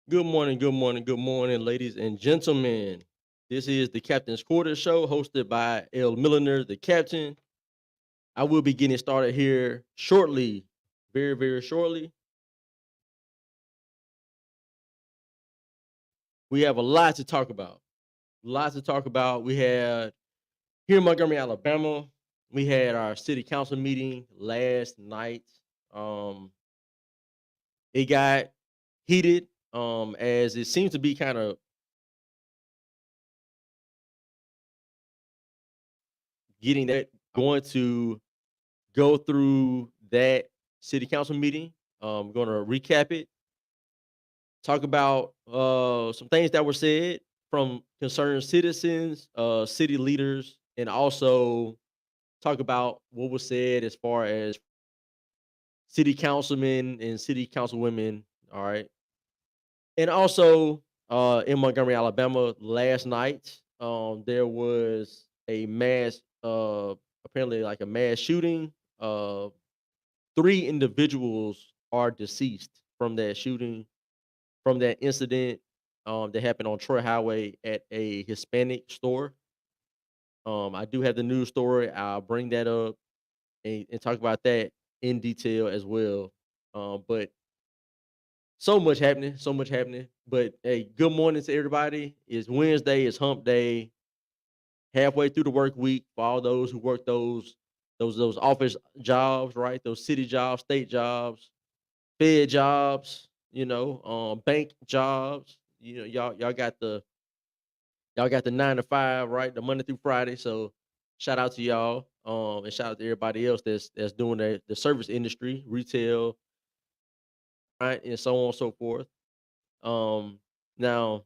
Good morning, good morning, good morning, ladies and gentlemen. This is the Captain's Quarters Show hosted by Milliner, the captain. I will be getting started here shortly, very, very shortly. We have a lot to talk about. Lots to talk about. We had here in Montgomery, Alabama, we had our city council meeting last night. Um, it got heated as it seems to be kind of getting that going to go through that city council meeting. Going to recap it, talk about some things that were said from concerned citizens, city leaders, and also talk about what was said as far as city councilmen and city councilwomen. All right, and also in Montgomery, Alabama, last night there was a mass, apparently like a mass shooting. Three individuals are deceased from that shooting, from that incident that happened on Troy Highway at a Hispanic store. I do have the news story. I'll bring that up and talk about that in detail as well. But so much happening, so much happening. But hey, good morning to everybody. It's Wednesday, it's hump day, halfway through the work week for all those who work those office jobs, right? Those city jobs, state jobs, Fed jobs, bank jobs. Y'all got the 9 to 5, right? The Monday through Friday. So shout out to y'all. And shout out to everybody else that's doing the service industry, retail, right, and so on and so forth. Now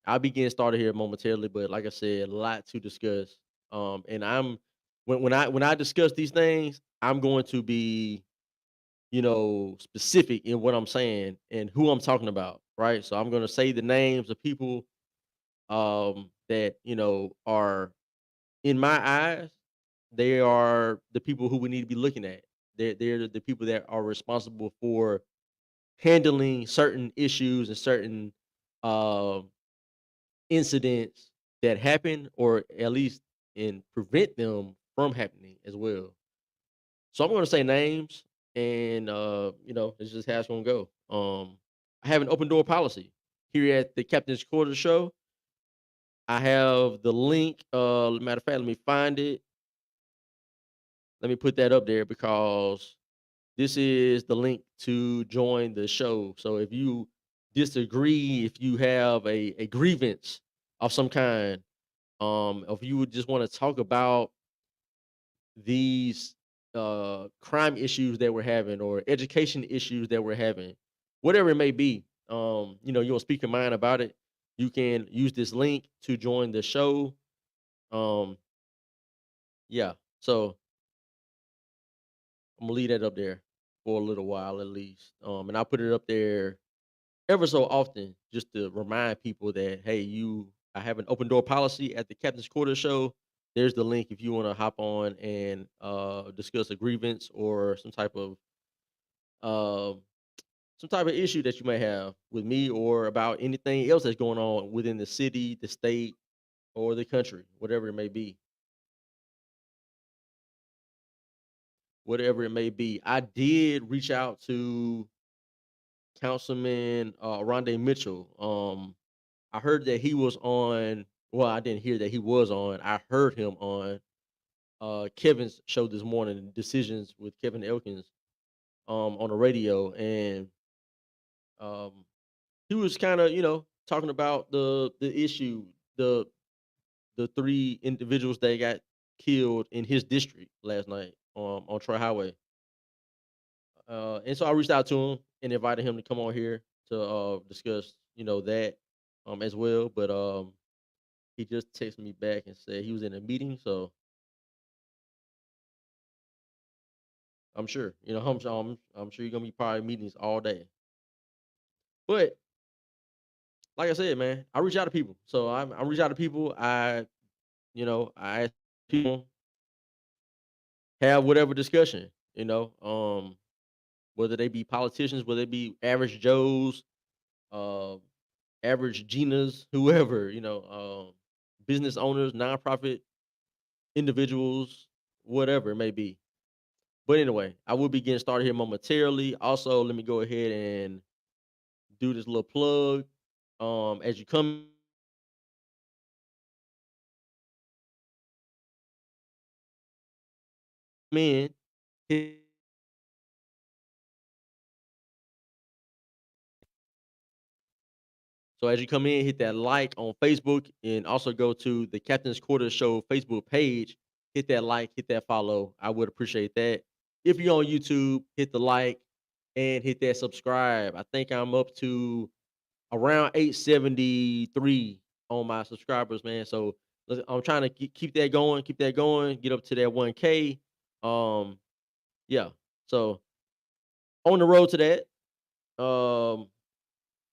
I'll be getting started here momentarily, but like I said, a lot to discuss. And when I discuss these things, I'm going to be specific in what I'm saying and who I'm talking about, right? So I'm gonna say the names of people that are in my eyes, they are the people who we need to be looking at. They're the people that are responsible for handling certain issues and certain um incidents that happen, or at least and prevent them from happening as well. So I'm gonna say names, and it's just how it's gonna go. I have an open door policy here at the Captain's Quarters Show. I have the link. Matter of fact, let me find it. Let me put that up there because this is the link to join the show. So if you disagree, if you have a grievance of some kind, if you would just want to talk about these crime issues that we're having or education issues that we're having, whatever it may be, you want to speak your mind about it, you can use this link to join the show. Um, yeah. So I'm gonna leave that up there for a little while at least. And I'll put it up there ever so often just to remind people that hey, I have an open door policy at the Captain's Quarter Show. There's the link if you want to hop on and discuss a grievance or um some type of issue that you may have with me or about anything else that's going on within the city, the state, or the country, whatever it may be. Whatever it may be. I did reach out to Councilman Rondé Mitchell. I heard that he was on. Well, I didn't hear that he was on. I heard him on Kevin's show this morning, Decisions with Kevin Elkins, on the radio, and um, he was kind of talking about the issue, the the three individuals that got killed in his district last night on Troy Highway. And so I reached out to him and invited him to come on here to discuss, that as well. But he just texted me back and said he was in a meeting, so I'm sure, I'm sure you're gonna be probably meetings all day. But like I said, man, I reach out to people. So I reach out to people. I ask people have whatever discussion, whether they be politicians, whether they be average Joes, uh, average Ginas, whoever, business owners, nonprofit individuals, whatever it may be. But anyway, I will be getting started here momentarily. Also, let me go ahead and do this little plug. As you come in, hit So as you come in, hit that like on Facebook and also go to the Captain's Quarter Show Facebook page. Hit that like, hit that follow. I would appreciate that. If you're on YouTube, hit the like and hit that subscribe. I think I'm up to around 873 on my subscribers, man. So I'm trying to keep that going, get up to that 1K. Um, yeah. So on the road to that.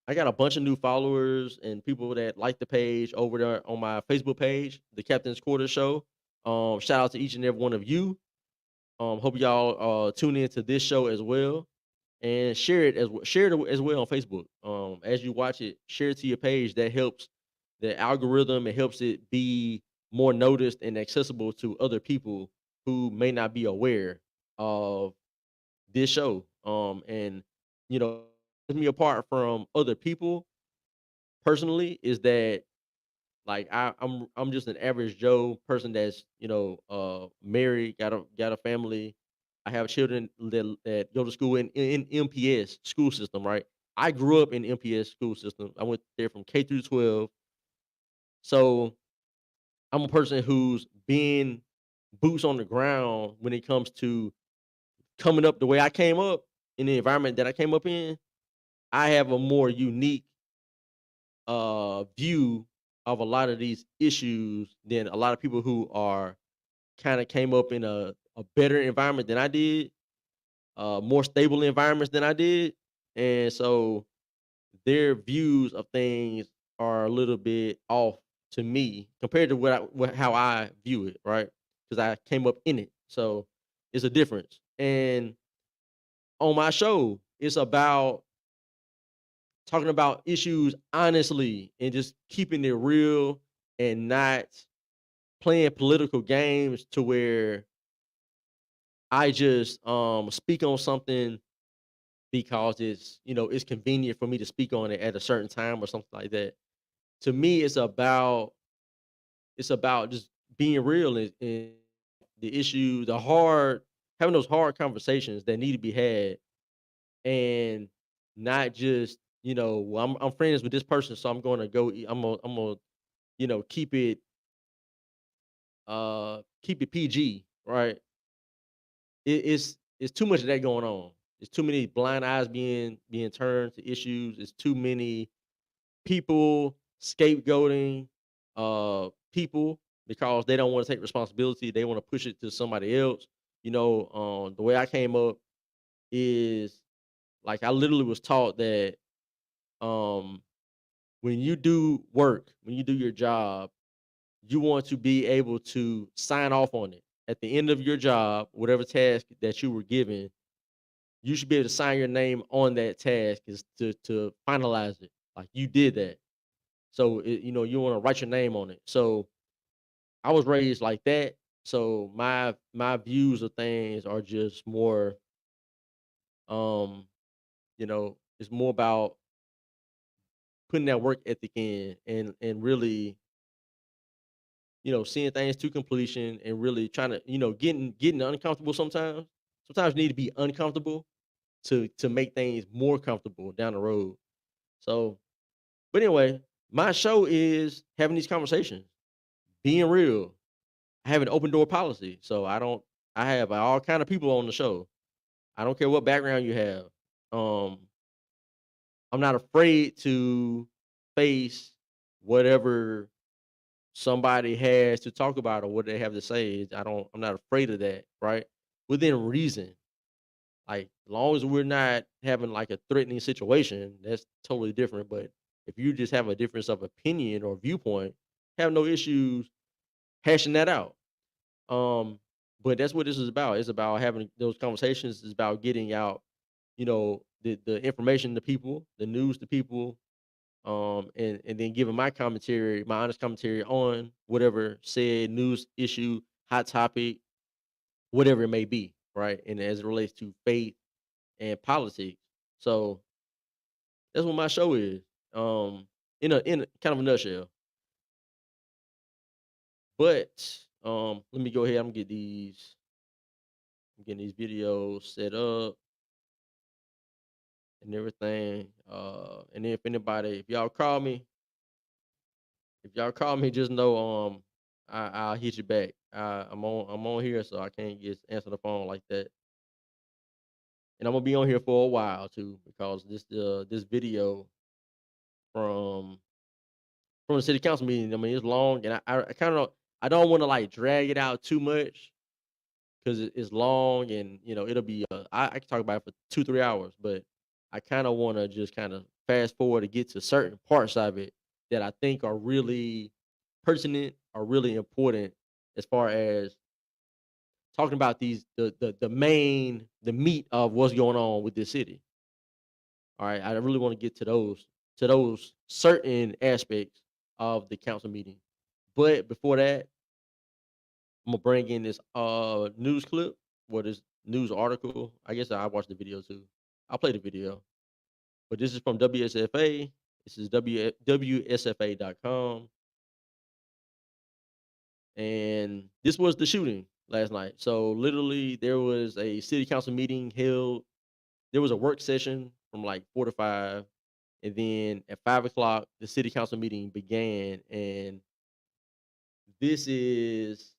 I got a bunch of new followers and people that like the page over there on my Facebook page, the Captain's Quarter Show. Shout out to each and every one of you. Hope y'all tune in to this show as well and share it as well on Facebook. As you watch it, share it to your page. That helps the algorithm. It helps it be more noticed and accessible to other people who may not be aware of this show. And sets me apart from other people personally is that like I'm just an average Joe person that's married, got a family. I have children that go to school in MPS school system, right? I grew up in MPS school system. I went there from K through 12. So I'm a person who's been boots on the ground when it comes to coming up the way I came up in the environment that I came up in. I have a more unique view of a lot of these issues than a lot of people who are kind of came up in a better environment than I did, more stable environments than I did. And so their views of things are a little bit off to me compared to how I view it, right? Because I came up in it. So it's a difference. And on my show, it's about talking about issues honestly and just keeping it real and not playing political games to where I just speak on something because it's convenient for me to speak on it at a certain time or something like that. To me, it's about just being real and the issue, the hard having those hard conversations that need to be had and not just, well, I'm friends with this person, so I'm gonna go I'm gonna, keep it PG, right? It's too much of that going on. There's too many blind eyes being turned to issues. It's too many people scapegoating people because they don't want to take responsibility. They want to push it to somebody else. The way I came up is like I literally was taught that um when you do work, when you do your job, you want to be able to sign off on it. At the end of your job, whatever task that you were given, you should be able to sign your name on that task is to finalize it. Like you did that. So you want to write your name on it. So I was raised like that. So my views of things are just more um, it's more about putting that work ethic in and really, seeing things to completion and really trying to, getting uncomfortable sometimes. Sometimes you need to be uncomfortable to make things more comfortable down the road. So, but anyway, my show is having these conversations, being real. I have an open door policy, so I have all kind of people on the show. I don't care what background you have. Um, I'm not afraid to face whatever somebody has to talk about or what they have to say. I'm not afraid of that, right? Within reason. Like, as long as we're not having like a threatening situation, that's totally different. But if you just have a difference of opinion or viewpoint, have no issues hashing that out. Um, but that's what this is about. It's about having those conversations. It's about getting out, the information to people, the news to people, and then giving my commentary, my honest commentary on whatever said news issue, hot topic, whatever it may be, right? And as it relates to faith and politics. So that's what my show is. Um, in a kind of a nutshell. But let me go ahead. I'm getting these videos set up and everything. And then if y'all call me, just know I'll hit you back. I'm on here, so I can't just answer the phone like that. And I'm gonna be on here for a while too, because this video from the city council meeting, I mean, it's long, and I kind of I don't want to like drag it out too much because it's long, and it'll be I can talk about it for 2 3 hours, but I kind of want to just kind of fast forward to get to certain parts of it that I think are really pertinent, are really important as far as talking about these the meat of what's going on with this city. All right, I really want to get to those certain aspects of the council meeting. But before that, I'm gonna bring in this news clip, this news article. I guess I watched the video too. I'll play the video. But this is from WSFA. This is WSFA.com. And this was the shooting last night. So literally there was a city council meeting held. There was a work session from like 4 to 5. And then at 5 o'clock, the city council meeting began. And this is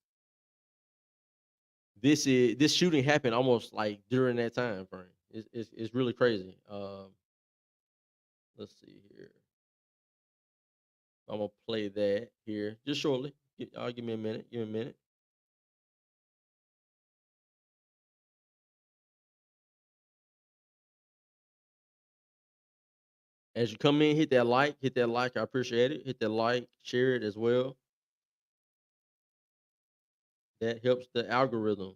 this shooting happened almost like during that time frame. It's really crazy. Let's see here. I'm gonna play that here just shortly. Y'all give me a minute. Give me a minute. As you come in, hit that like. Hit that like. I appreciate it. Hit that like. Share it as well. That helps the algorithm.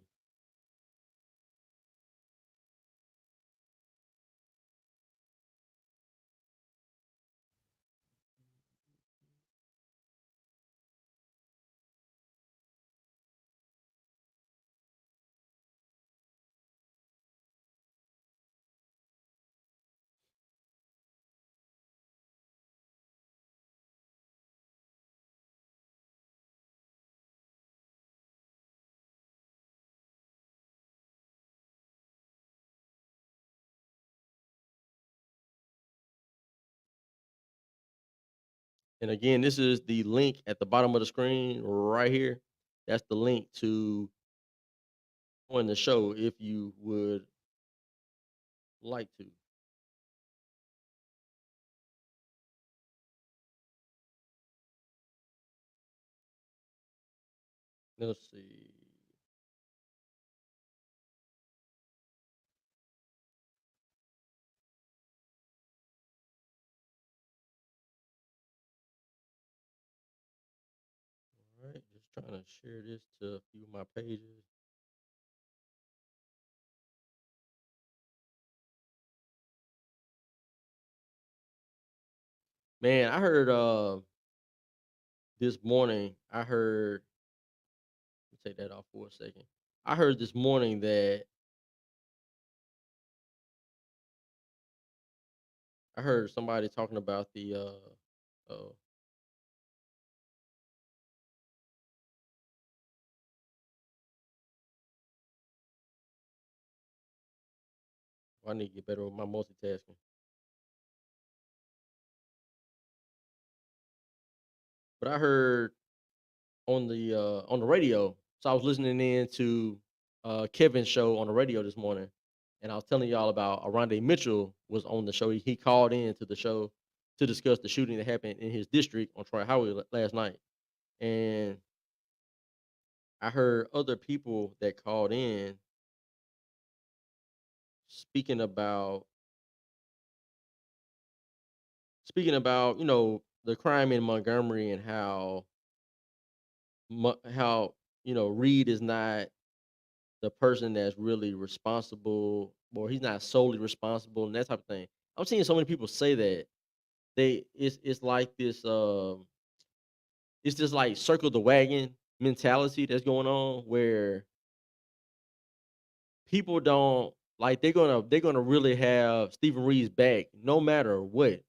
And again, this is the link at the bottom of the screen right here. That's the link to join the show if you would like to. Let's see. All right, just trying to share this to a few of my pages. Man, I heard this morning. Let me take that off for a second. I heard this morning that I heard somebody talking about the oh, I need to get better with my multitasking. But I heard on the radio. So I was listening in to Kevin's show on the radio this morning, and I was telling y'all about Aronde Mitchell was on the show. He called in to the show to discuss the shooting that happened in his district on Troy Highway last night. And I heard other people that called in speaking about the crime in Montgomery and how Reed is not the person that's really responsible, or he's not solely responsible and that type of thing. I'm seeing so many people say that it's like this it's just like circle the wagon mentality that's going on where people don't like they're gonna really have Stephen Reed's back no matter what.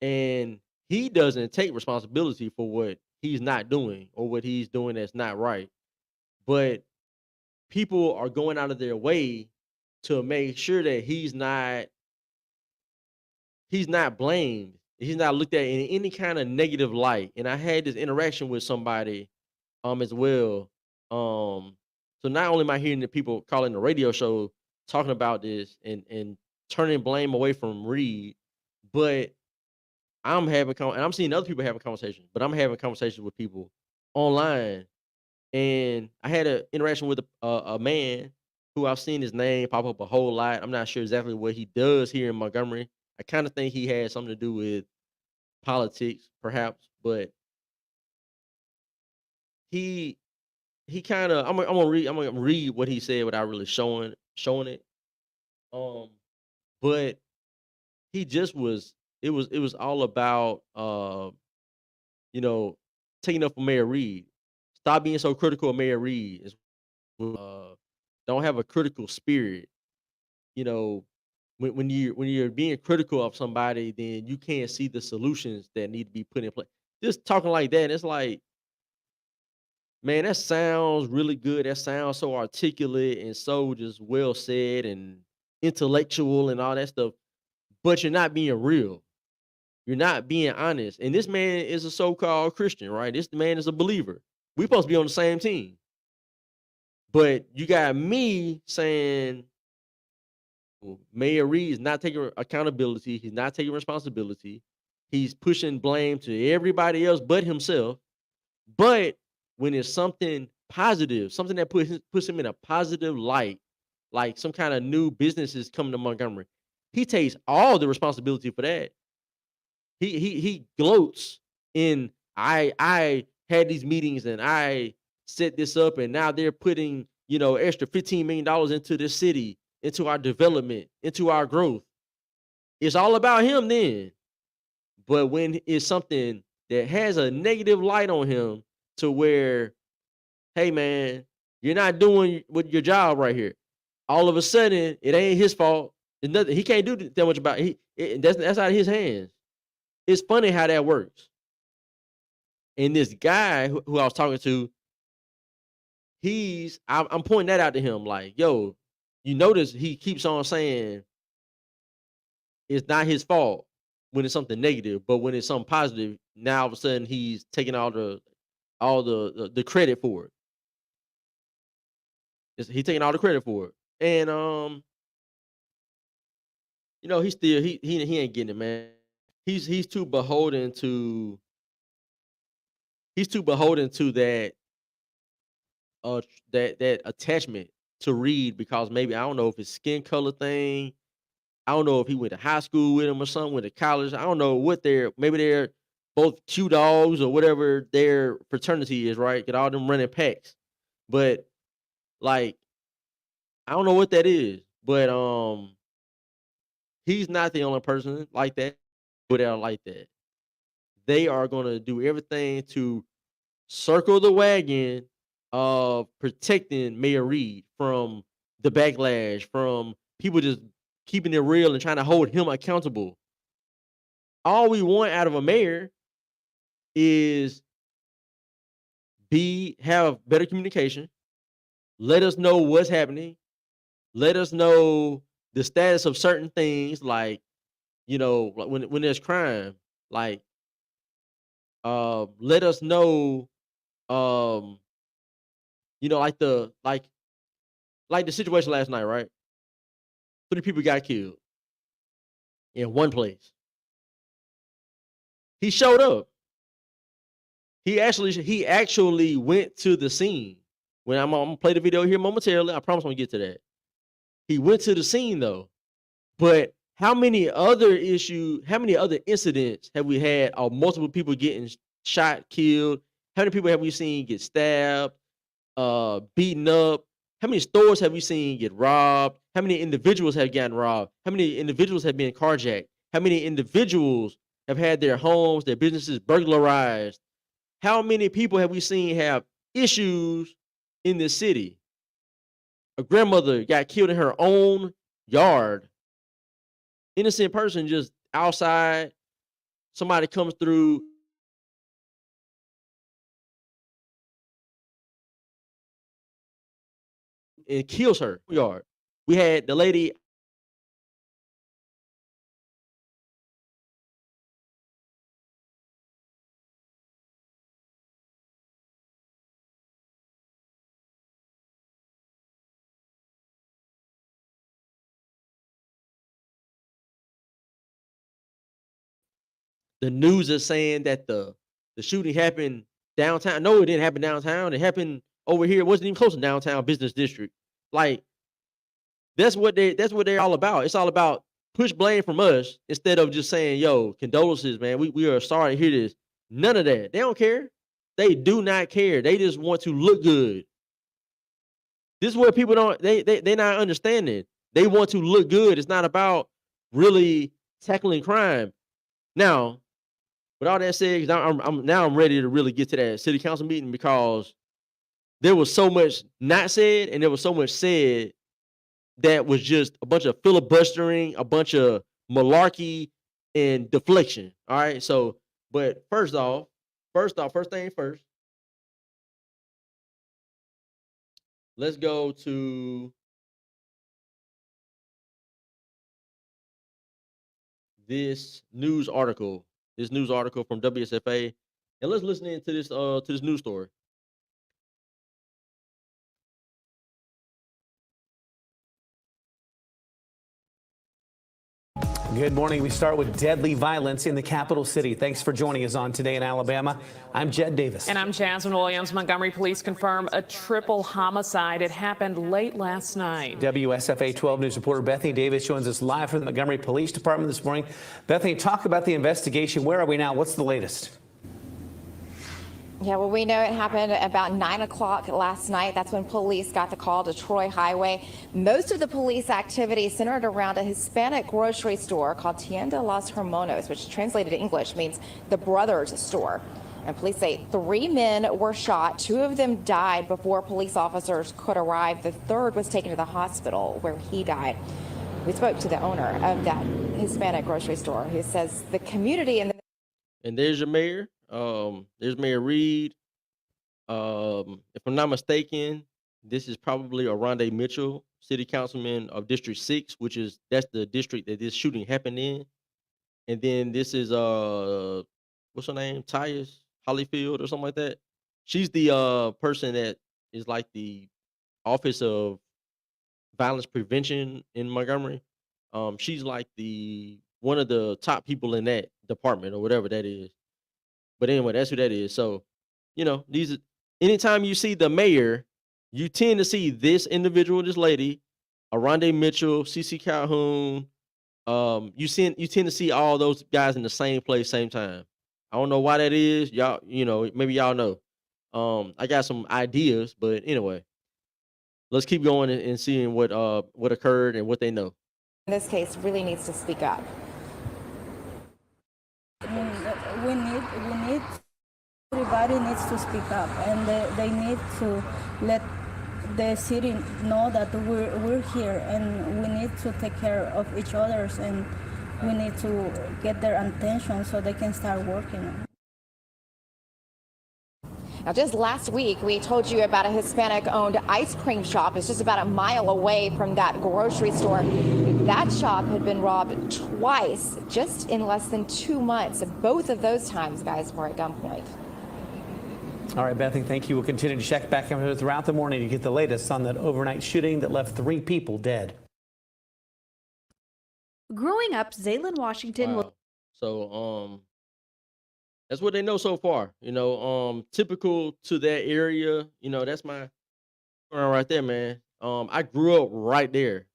And he doesn't take responsibility for what he's not doing or what he's doing that's not right. But people are going out of their way to make sure that he's not blamed. He's not looked at in any kind of negative light. And I had this interaction with somebody as well. So not only am I hearing the people calling the radio show talking about this and turning blame away from Reed, but and I'm seeing other people having conversations, but I'm having conversations with people online. And I had an interaction with a man who I've seen his name pop up a whole lot. I'm not sure exactly what he does here in Montgomery. I kind of think he had something to do with politics, perhaps, but he he kind of I'm gonna read what he said without really showing it. Um, but he just was it was all about you know taking up for Mayor Reed. Stop being so critical of Mayor Reed. Don't have a critical spirit. You know, when you're being critical of somebody, then you can't see the solutions that need to be put in place. Just talking like that, it's like, man, that sounds really good. That sounds so articulate and so just well said and intellectual and all that stuff. But you're not being real. You're not being honest. And this man is a so-called Christian, right? This man is a believer. We supposed to be on the same team. But you got me saying Mayor Reed is not taking accountability. He's not taking responsibility. He's pushing blame to everybody else but himself. But when it's something positive, something that puts him in a positive light, like some kind of new businesses coming to Montgomery, he takes all the responsibility for that. He gloats in I had these meetings and I set this up and now they're putting, extra $15 million into this city, into our development, into our growth. It's all about him then. But when it's something that has a negative light on him to where, hey man, you're not doing with your job right here. All of a sudden, it ain't his fault. It's nothing. He can't do that much about it. That's out of his hands. It's funny how that works. And this guy who I was talking to, I'm pointing that out to him like, yo, you notice he keeps on saying it's not his fault when it's something negative, but when it's something positive, now all of a sudden he's taking all the credit for it. He's taking all the credit for it. And he still he ain't getting it, man. He's too beholden to that that attachment to Reed because maybe I don't know if it's skin color thing. I don't know if he went to high school with him or something, went to college. I don't know what maybe they're both Q dogs or whatever their fraternity is, right? Get all them running packs. But like, I don't know what that is. But he's not the only person like that, but are like that. They are gonna do everything to circle the wagon of protecting Mayor Reed from the backlash, from people just keeping it real and trying to hold him accountable. All we want out of a mayor is have better communication, let us know what's happening, let us know the status of certain things, like like when there's crime, like let us know, um like the situation last night, right? 3 people got killed in one place. He showed up. He actually went to the scene. When I'm gonna play the video here momentarily, I promise I'm gonna get to that. He went to the scene though. But how many other incidents have we had of multiple people getting shot, killed? How many people have we seen get stabbed, beaten up? How many stores have we seen get robbed? How many individuals have gotten robbed? How many individuals have been carjacked? How many individuals have had their homes, their businesses burglarized. How many people have we seen have issues in this city? A grandmother got killed in her own yard. Innocent person just outside. Somebody comes through and kills her yard. We had the lady. The news is saying that the shooting happened downtown. No, it didn't happen downtown. It happened over here. It wasn't even close to downtown business district. Like that's what they're all about. It's all about push blame from us instead of just saying, "Yo, condolences, man. We are sorry to hear this." None of that. They don't care. They do not care. They just want to look good. This is what people don't. They're not understanding. They want to look good. It's not about really tackling crime. Now, with all that said, 'cause I'm ready to really get to that city council meeting because there was so much not said and there was so much said that was just a bunch of filibustering, a bunch of malarkey and deflection. All right. So, but first thing first, let's go to this news article from WSFA, and let's listen in to this news story. Good morning. We start with deadly violence in the capital city. Thanks for joining us on Today in Alabama. I'm Jed Davis. And I'm Jasmine Williams. Montgomery police confirm a triple homicide. It happened late last night. WSFA 12 News reporter Bethany Davis joins us live from the Montgomery Police Department this morning. Bethany, talk about the investigation. Where are we now? What's the latest? Yeah, well, we know it happened about 9 o'clock last night. That's when police got the call to Troy Highway. Most of the police activity centered around a Hispanic grocery store called Tienda Los Hermanos, which translated to English means the brothers store. And police say 3 men were shot. 2 of them died before police officers could arrive. The third was taken to the hospital where he died. We spoke to the owner of that Hispanic grocery store who says the community And there's your mayor. There's Mayor Reed. If I'm not mistaken, this is probably Aronde Mitchell, city councilman of District 6, that's the district that this shooting happened in. And then this is what's her name? Tyus Hollyfield or something like that. She's the person that is like the Office of Violence Prevention in Montgomery. She's like the one of the top people in that department or whatever that is. But anyway, that's who that is. So, anytime you see the mayor, you tend to see this individual, this lady, Aronde Mitchell, CC Calhoun. You tend to see all those guys in the same place, same time. I don't know why that is. Y'all, maybe y'all know. I got some ideas, but anyway, let's keep going and seeing what occurred and what they know. in this case really needs to speak up. We need, everybody needs to speak up, and they need to let the city know that we're here, and we need to take care of each other's, and we need to get their attention so they can start working. Now, just last week, we told you about a Hispanic-owned ice cream shop. It's just about a mile away from that grocery store. That shop had been robbed twice, just in less than 2 months. Both of those times, guys, were at gunpoint. All right, Bethany, thank you. We'll continue to check back throughout the morning to get the latest on that overnight shooting that left 3 people dead. Growing up, Zaylin Washington Wow. So, that's what they know so far. Typical to that area. That's my right there, man. I grew up right there.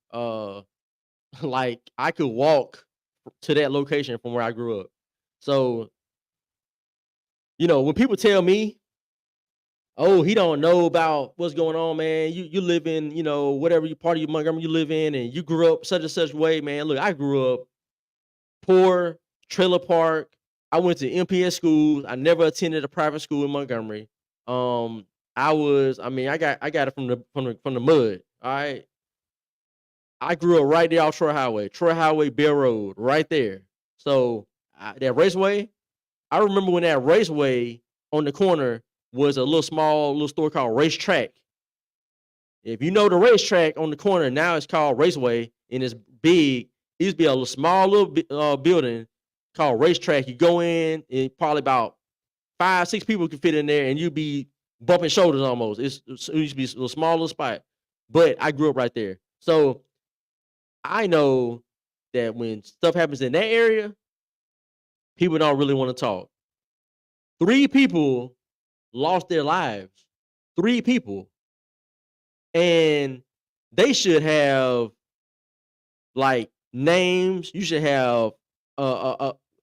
Like I could walk to that location from where I grew up. So, when people tell me, "Oh, he don't know about what's going on, man. You live in, whatever part of Montgomery you live in, and you grew up such and such way, man." Look, I grew up poor, trailer park, I went to MPS schools. I never attended a private school in Montgomery. I got it from the mud. All right. I grew up right there off Troy Highway, Bell Road, right there. So that raceway, I remember when that raceway on the corner was a little store called Racetrack. If you know the racetrack on the corner, now it's called Raceway and it's big. It used to be a little building called Racetrack. You go in, and probably about 5-6 people could fit in there, and you'd be bumping shoulders almost. It used to be a little spot, but I grew up right there, so I know that when stuff happens in that area, people don't really want to talk. 3 people lost their lives. 3 people. And they should have like names. You should have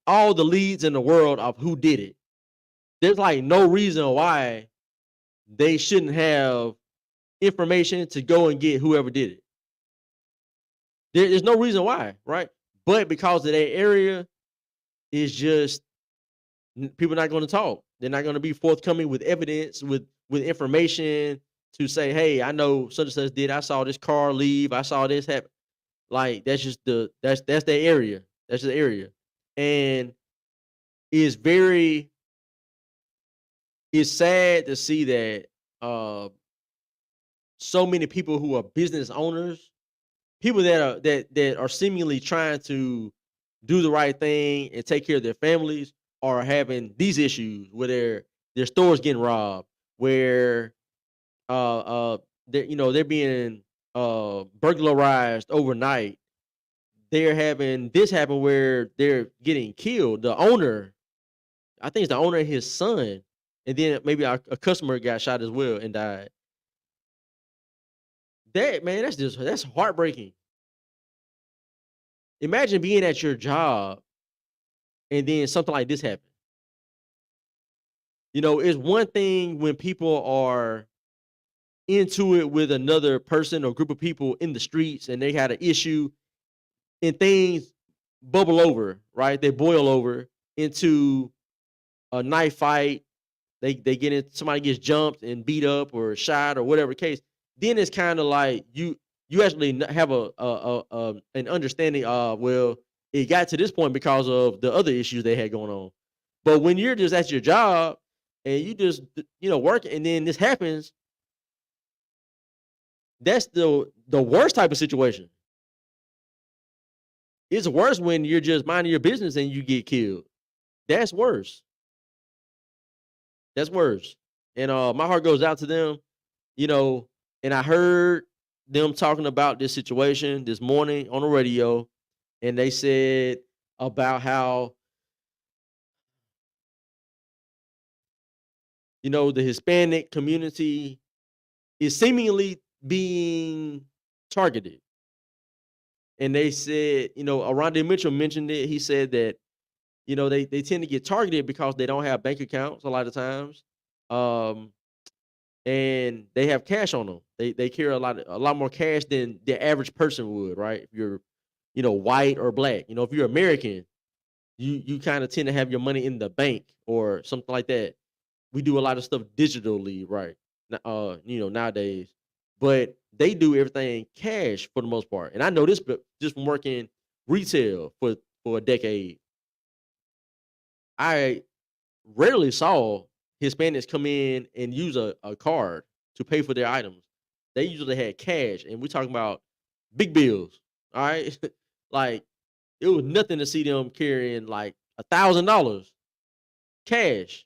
all the leads in the world of who did it. There's like no reason why they shouldn't have information to go and get whoever did it. There's no reason why, right? But because of that area, is just people not going to talk. They're not going to be forthcoming with evidence, with information to say, hey, I know such and such did. I saw this car leave. I saw this happen. Like that's just that's the area. That's the area, and it's sad to see that so many people who are business owners, people that are seemingly trying to do the right thing and take care of their families, are having these issues where their stores getting robbed, where they're being burglarized overnight. They're having this happen where they're getting killed. The owner, I think it's the owner and his son, and then maybe a customer got shot as well and died. That's heartbreaking. Imagine being at your job and then something like this happens. It's one thing when people are into it with another person or group of people in the streets and they had an issue and things bubble over, right? They boil over into a knife fight. They get in, somebody gets jumped and beat up or shot or whatever the case. Then it's kind of like you actually have an understanding of, well, it got to this point because of the other issues they had going on. But when you're just at your job and you just work and then this happens, that's the worst type of situation. It's worse when you're just minding your business and you get killed. That's worse. That's worse. And my heart goes out to them, and I heard them talking about this situation this morning on the radio, and they said about how the Hispanic community is seemingly being targeted. And they said, Arondé Mitchell mentioned it. He said that, they tend to get targeted because they don't have bank accounts a lot of times. And they have cash on them. They carry a lot more cash than the average person would, right? If you're, white or black. If you're American, you kind of tend to have your money in the bank or something like that. We do a lot of stuff digitally, right? Nowadays. But they do everything cash for the most part. And I know this just from working retail for a decade. I rarely saw Hispanics come in and use a card to pay for their items. They usually had cash, and we're talking about big bills. All right. Like it was nothing to see them carrying like $1,000 cash.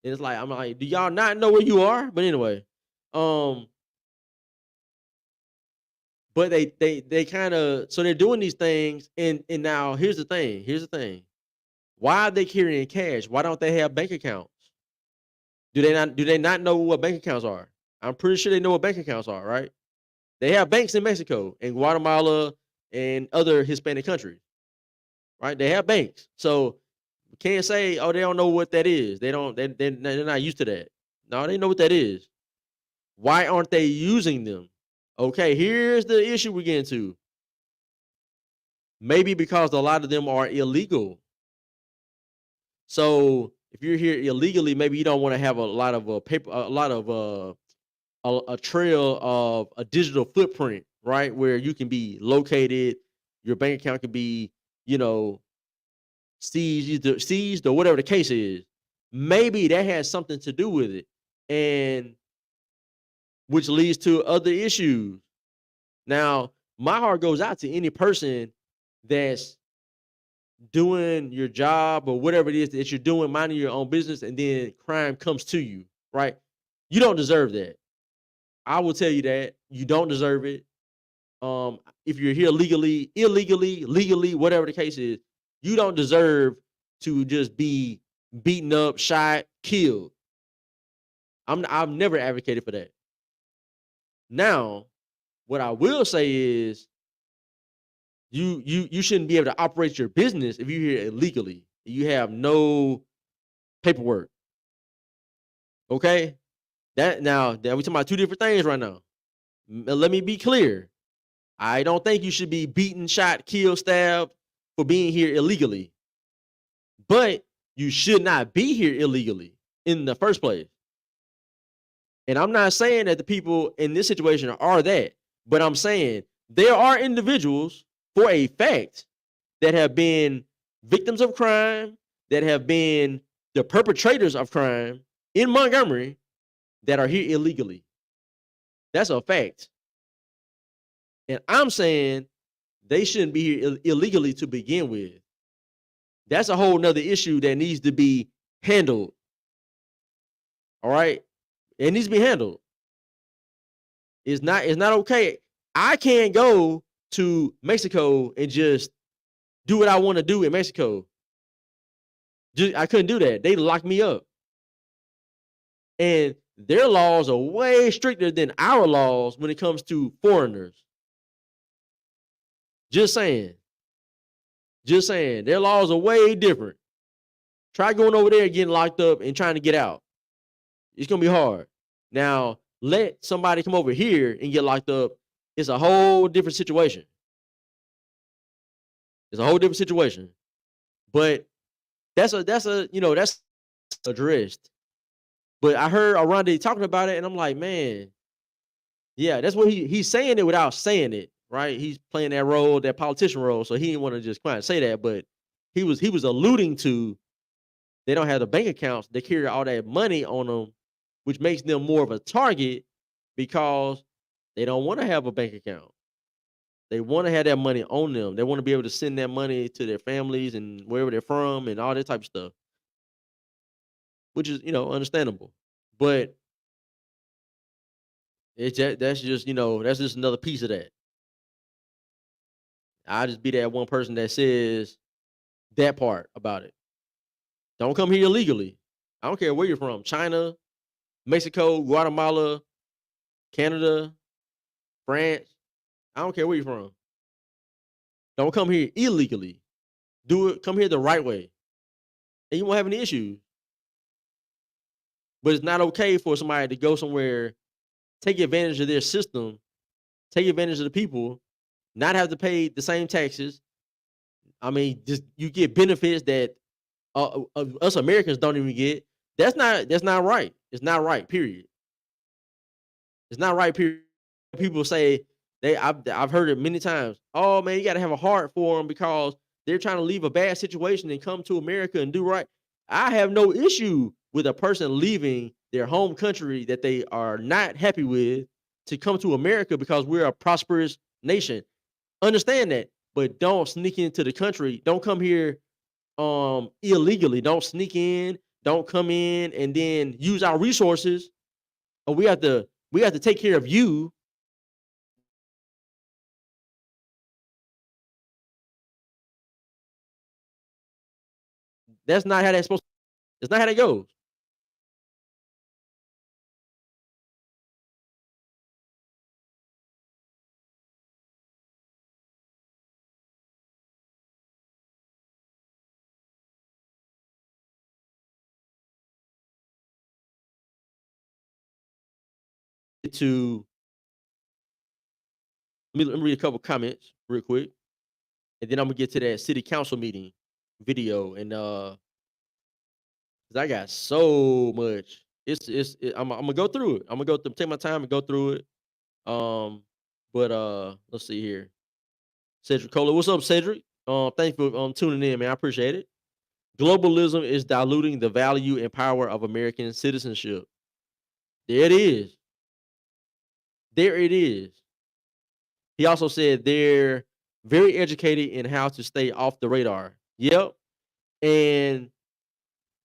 And it's like, I'm like, do y'all not know where you are? But anyway, but they kind of, so they're doing these things, and now here's the thing. Why are they carrying cash? Why don't they have bank accounts? Do they not know what bank accounts are? I'm pretty sure they know what bank accounts are, right? They have banks in Mexico and Guatemala and other Hispanic countries, right? They have banks. So we can't say, oh, they don't know what that is. They're not used to that. No, they know what that is. Why aren't they using them? Okay, here's the issue we get into. Maybe because a lot of them are illegal. So if you're here illegally, maybe you don't want to have a lot of a trail of a digital footprint, right? Where you can be located, your bank account can be, you know, seized or whatever the case is. Maybe that has something to do with it, and which leads to other issues. Now, my heart goes out to any person that's doing your job or whatever it is that you're doing, minding your own business, and then crime comes to you, right? You don't deserve that. I will tell you that you don't deserve it. If you're here legally, illegally, legally, whatever the case is, you don't deserve to just be beaten up, shot, killed. I've never advocated for that. Now, what I will say is you shouldn't be able to operate your business if you're here illegally. You have no paperwork. Okay? That we talking about two different things right now. Let me be clear. I don't think you should be beaten, shot, killed, stabbed for being here illegally. But you should not be here illegally in the first place. And I'm not saying that the people in this situation are that, but I'm saying there are individuals for a fact that have been victims of crime, that have been the perpetrators of crime in Montgomery that are here illegally. That's a fact. And I'm saying they shouldn't be here illegally to begin with. That's a whole nother issue that needs to be handled. All right? It needs to be handled. It's not okay. I can't go to Mexico and just do what I want to do in Mexico. I couldn't do that. They locked me up. And their laws are way stricter than our laws when it comes to foreigners. Just saying. Just saying. Their laws are way different. Try going over there and getting locked up and trying to get out. It's going to be hard. Now, let somebody come over here and get locked up. It's a whole different situation. It's a whole different situation. But that's addressed. But I heard Arande talking about it, and I'm like, man, yeah, that's what he's saying it without saying it, right? He's playing that role, that politician role, so he didn't want to just kind of say that, but he was alluding to they don't have the bank accounts, they carry all that money on them, which makes them more of a target because they don't want to have a bank account. They want to have that money on them. They want to be able to send that money to their families and wherever they're from and all that type of stuff, which is, understandable. But that's just another piece of that. I just be that one person that says that part about it. Don't come here illegally. I don't care where you're from. China, Mexico, Guatemala, Canada, France. I don't care where you're from. Don't come here illegally. Come here the right way. And you won't have any issues. But it's not okay for somebody to go somewhere, take advantage of their system, take advantage of the people, not have to pay the same taxes. I mean, just you get benefits that us Americans don't even get. That's not right. It's not right. Period. It's not right. Period. People say I've heard it many times. Oh man, you got to have a heart for them because they're trying to leave a bad situation and come to America and do right. I have no issue with a person leaving their home country that they are not happy with to come to America because we're a prosperous nation. Understand that, but don't sneak into the country. Don't come here illegally. Don't sneak in. Don't come in and then use our resources. Or we have to take care of you. That's not how that's supposed to. It's not how that goes. To let me read a couple comments real quick, and then I'm gonna get to that city council meeting video and 'cause I got so much. I'm gonna go through it. I'm gonna take my time and go through it. Um, but let's see here. Cedric Kohler, what's up, Cedric? Thanks for tuning in, man. I appreciate it. Globalism is diluting the value and power of American citizenship. There it is. There it is. He also said they're very educated in how to stay off the radar. Yep. And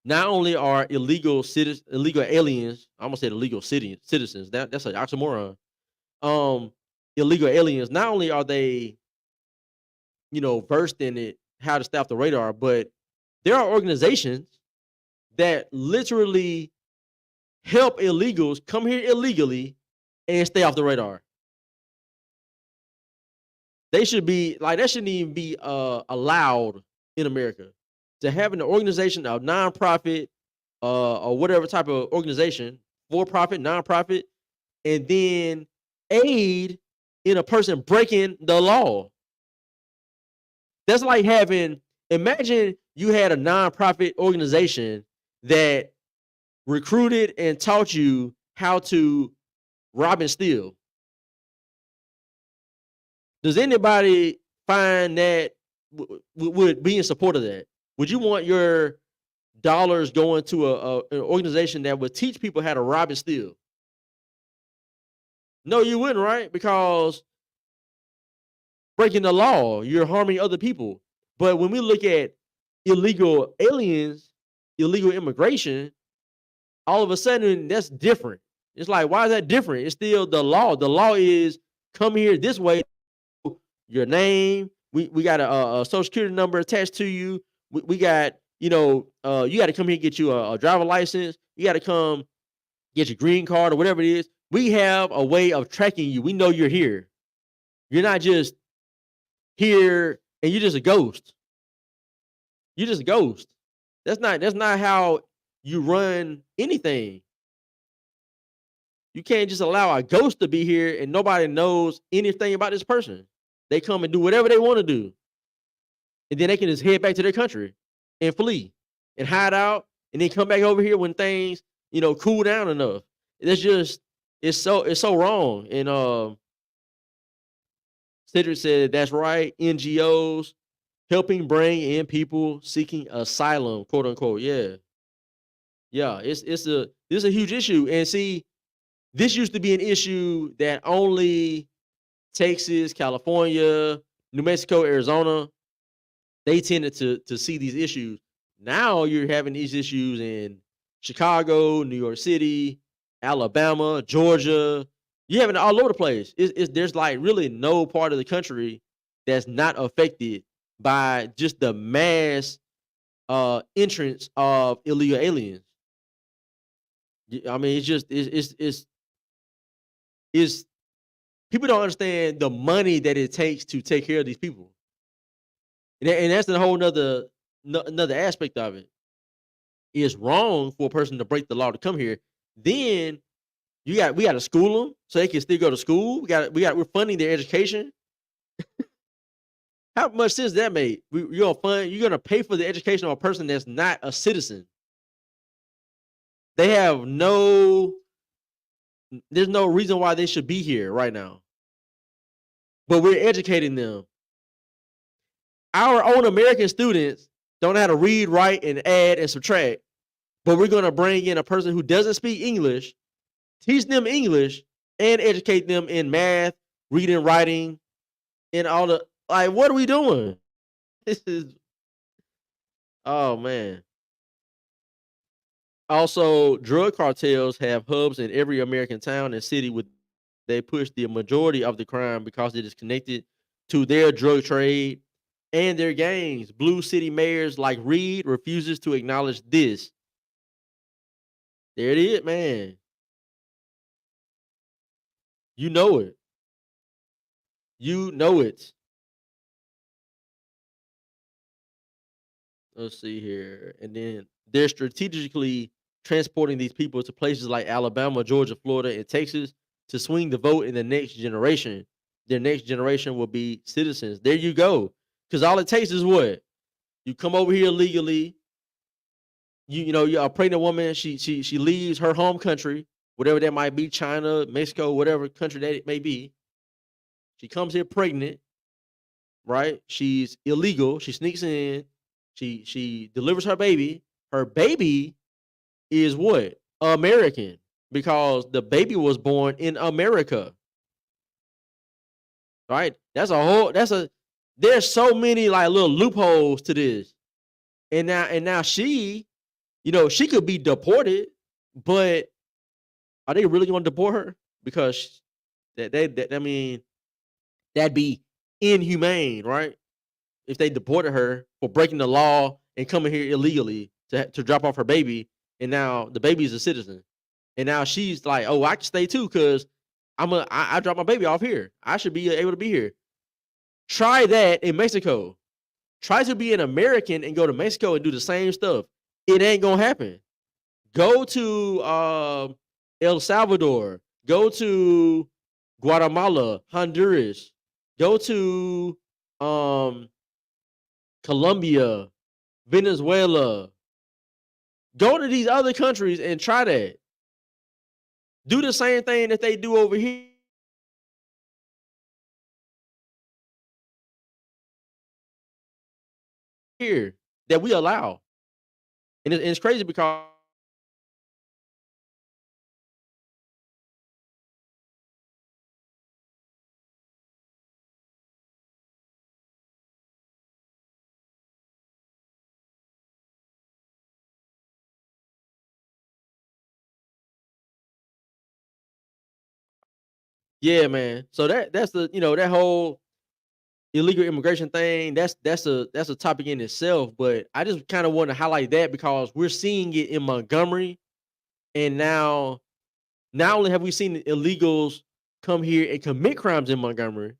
not only are illegal aliens, I almost said illegal citizens. That's an oxymoron. Illegal aliens, not only are they, versed in it, how to stay off the radar, but there are organizations that literally help illegals come here illegally and stay off the radar. They should be like, that shouldn't even be allowed in America to have an organization, a nonprofit, or whatever type of organization, for profit, nonprofit, and then aid in a person breaking the law. That's like imagine you had a nonprofit organization that recruited and taught you how to rob and steal. Does anybody find that would be in support of that? Would you want your dollars going to an organization that would teach people how to rob and steal? No, you wouldn't, right? Because breaking the law, you're harming other people. But when we look at illegal aliens, illegal immigration, all of a sudden that's different. It's like, why is that different? It's still the law. The law is come here this way. Your name, we got a social security number attached to you. We got, you got to come here and get you a driver license. You got to come get your green card or whatever it is. We have a way of tracking you. We know you're here. You're not just here and you're just a ghost. You're just a ghost. That's not how you run anything. You can't just allow a ghost to be here and nobody knows anything about this person. They come and do whatever they want to do. And then they can just head back to their country and flee and hide out and then come back over here when things, cool down enough. It's so wrong. And Cedric said that's right. NGOs helping bring in people seeking asylum, quote unquote. Yeah. Yeah, this is a huge issue. And see, this used to be an issue that only Texas, California, New Mexico, Arizona, they tended to see these issues. Now you're having these issues in Chicago, New York City, Alabama, Georgia. You're having it all over the place. There's like really no part of the country that's not affected by just the mass entrance of illegal aliens. I mean, it's people don't understand the money that it takes to take care of these people. And that's a whole nother aspect of it. It's wrong for a person to break the law to come here. Then we got to school them so they can still go to school. We're funding their education. How much sense that made? You're gonna pay for the education of a person that's not a citizen. They have there's no reason why they should be here right now. But we're educating them. Our own American students don't know how to read, write, and add and subtract. But we're going to bring in a person who doesn't speak English, teach them English, and educate them in math, reading, writing, and all the, like, what are we doing? This is, oh, man. Also, drug cartels have hubs in every American town and city. They push the majority of the crime because it is connected to their drug trade and their gangs. Blue city mayors like Reed refuses to acknowledge this. There it is, man. You know it. You know it. Let's see here. And then they're strategically transporting these people to places like Alabama, Georgia, Florida, and Texas to swing the vote in the next generation. Their next generation will be citizens. There you go. Because all it takes is what? You come over here legally, a pregnant woman, she leaves her home country, whatever that might be, China, Mexico, whatever country that it may be. She comes here pregnant, right? She's illegal. She sneaks in. She delivers her baby. Her baby is what? American, because the baby was born in America. Right? There's so many like little loopholes to this. And now she, she could be deported, but are they really going to deport her? Because I mean, that'd be inhumane, right? If they deported her for breaking the law and coming here illegally to drop off her baby, and now the baby is a citizen, and now she's like, oh, I can stay too because I dropped my baby off here. I should be able to be here. Try that in Mexico. Try to be an American and go to Mexico and do the same stuff. It ain't gonna happen. Go to El Salvador. Go to Guatemala, Honduras. Go to Colombia, Venezuela. Go to these other countries and try that. Do the same thing that they do over here. That we allow. And it's crazy because yeah, man. So that's the that whole illegal immigration thing. That's a topic in itself. But I just kind of want to highlight that because we're seeing it in Montgomery, and now not only have we seen illegals come here and commit crimes in Montgomery,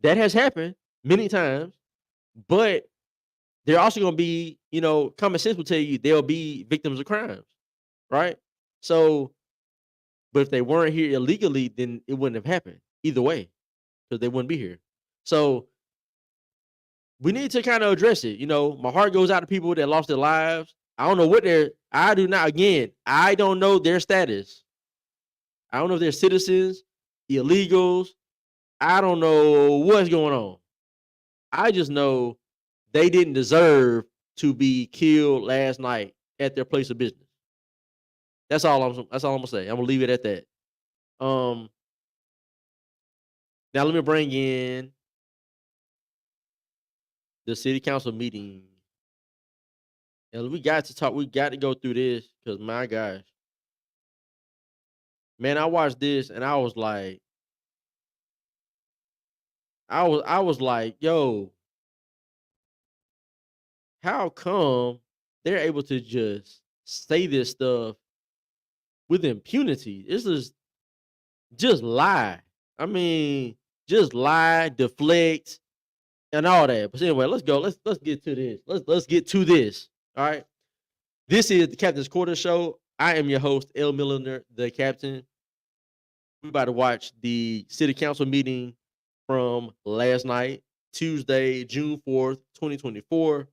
that has happened many times, but they're also going to be, common sense will tell you they'll be victims of crimes, right? So, but if they weren't here illegally, then it wouldn't have happened either way because they wouldn't be here. So we need to kind of address it. My heart goes out to people that lost their lives. I don't know I don't know their status. I don't know if they're citizens, illegals. I don't know what's going on. I just know they didn't deserve to be killed last night at their place of business. That's all I'm gonna say. I'm gonna leave it at that. Now let me bring in the city council meeting. And we got to go through this because my gosh. Man, I watched this and I was like, yo, how come they're able to just say this stuff with impunity? This is just lie. I mean, just lie, deflect, and all that. But anyway, let's go. Let's get to this. Let's get to this. All right. This is the Captain's Quarter Show. I am your host, L. Milliner, the captain. We're about to watch the city council meeting from last night, Tuesday, June 4th, 2024.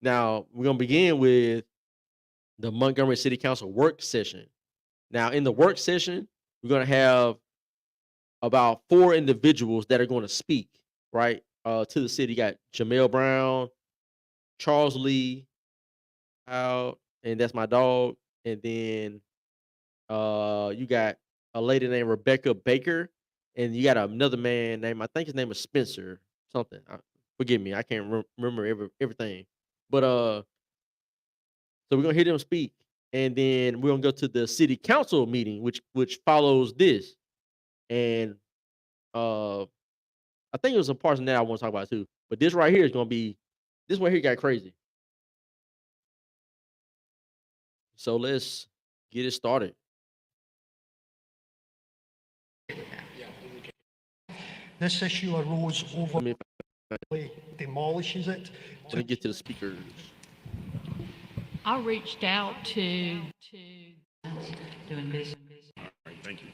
Now, we're going to begin with the Montgomery City Council work session. Now, in the work session, we're going to have about 4 individuals that are going to speak, right, to the city. You got Jamel Brown, Charles Lee, and that's my dog. And then you got a lady named Rebecca Baker, and you got another man named, I think his name is Spencer, something. Forgive me, I can't remember everything. But so we're gonna hear them speak, and then we're gonna go to the city council meeting, which follows this. And I think it was some parts in that I want to talk about too. But this right here is gonna be this one here got crazy. So let's get it started. This issue arose over demolishes it. Let me get to the speakers. I reached out to doing business. Thank you.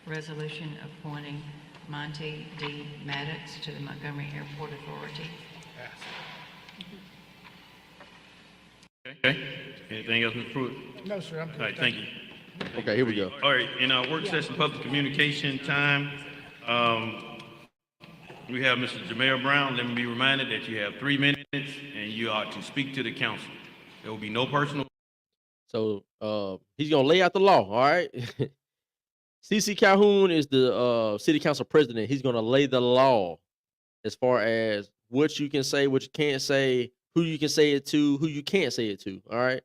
Resolution appointing Monty D. Maddox to the Montgomery Airport Authority. Okay. Anything else, Mr. Pruitt? No, sir, I'm All good. right, thank you. Okay, here we go. All right, in our work session, public communication time, we have Mr. Jameer Brown. Let me be reminded that you have 3 minutes and you are to speak to the council. There will be no personal. So he's gonna lay out the law. All right. CC Calhoun is the city council president. He's gonna lay the law as far as what you can say, what you can't say, who you can say it to, who you can't say it to. All right.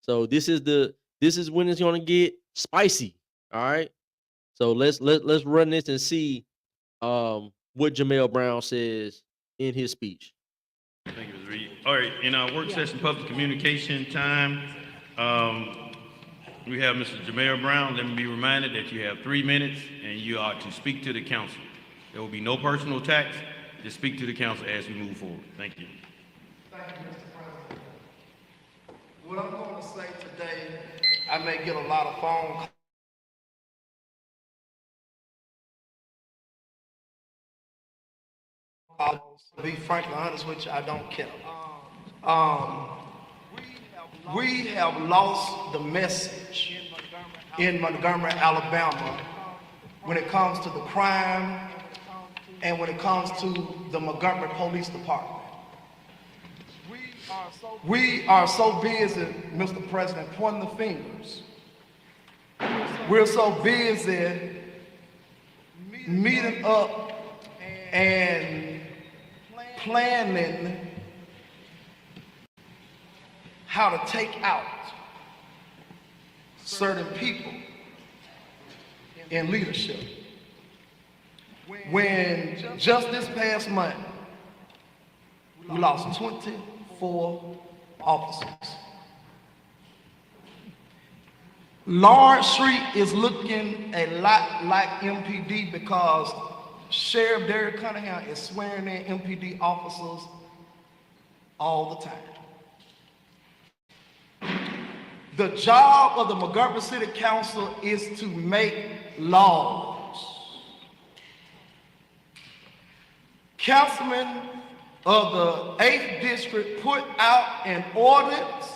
So this is when it's gonna get spicy. All right. So let's run this and see what Jamel Brown says in his speech. Thank you, Mr. Reed. All right, in our work session, public communication time, we have Mr. Jameer Brown. Let me be reminded that you have 3 minutes and you are to speak to the council. There will be no personal attacks. Just speak to the council as we move forward. Thank you. Thank you, Mr. President. What I'm going to say today, I may get a lot of phone calls. To be frankly honest with you, I don't care. We have lost the message in Montgomery, Alabama, when it comes to the crime and when it comes to the Montgomery Police Department. We are so busy, Mr. President, pointing the fingers. We're so busy meeting up and planning how to take out certain people in leadership. When just this past month, we lost 24 officers. Lawrence Street is looking a lot like MPD because Sheriff Derek Cunningham is swearing in MPD officers all the time. The job of the Montgomery City Council is to make laws. Councilman of the 8th District put out an ordinance.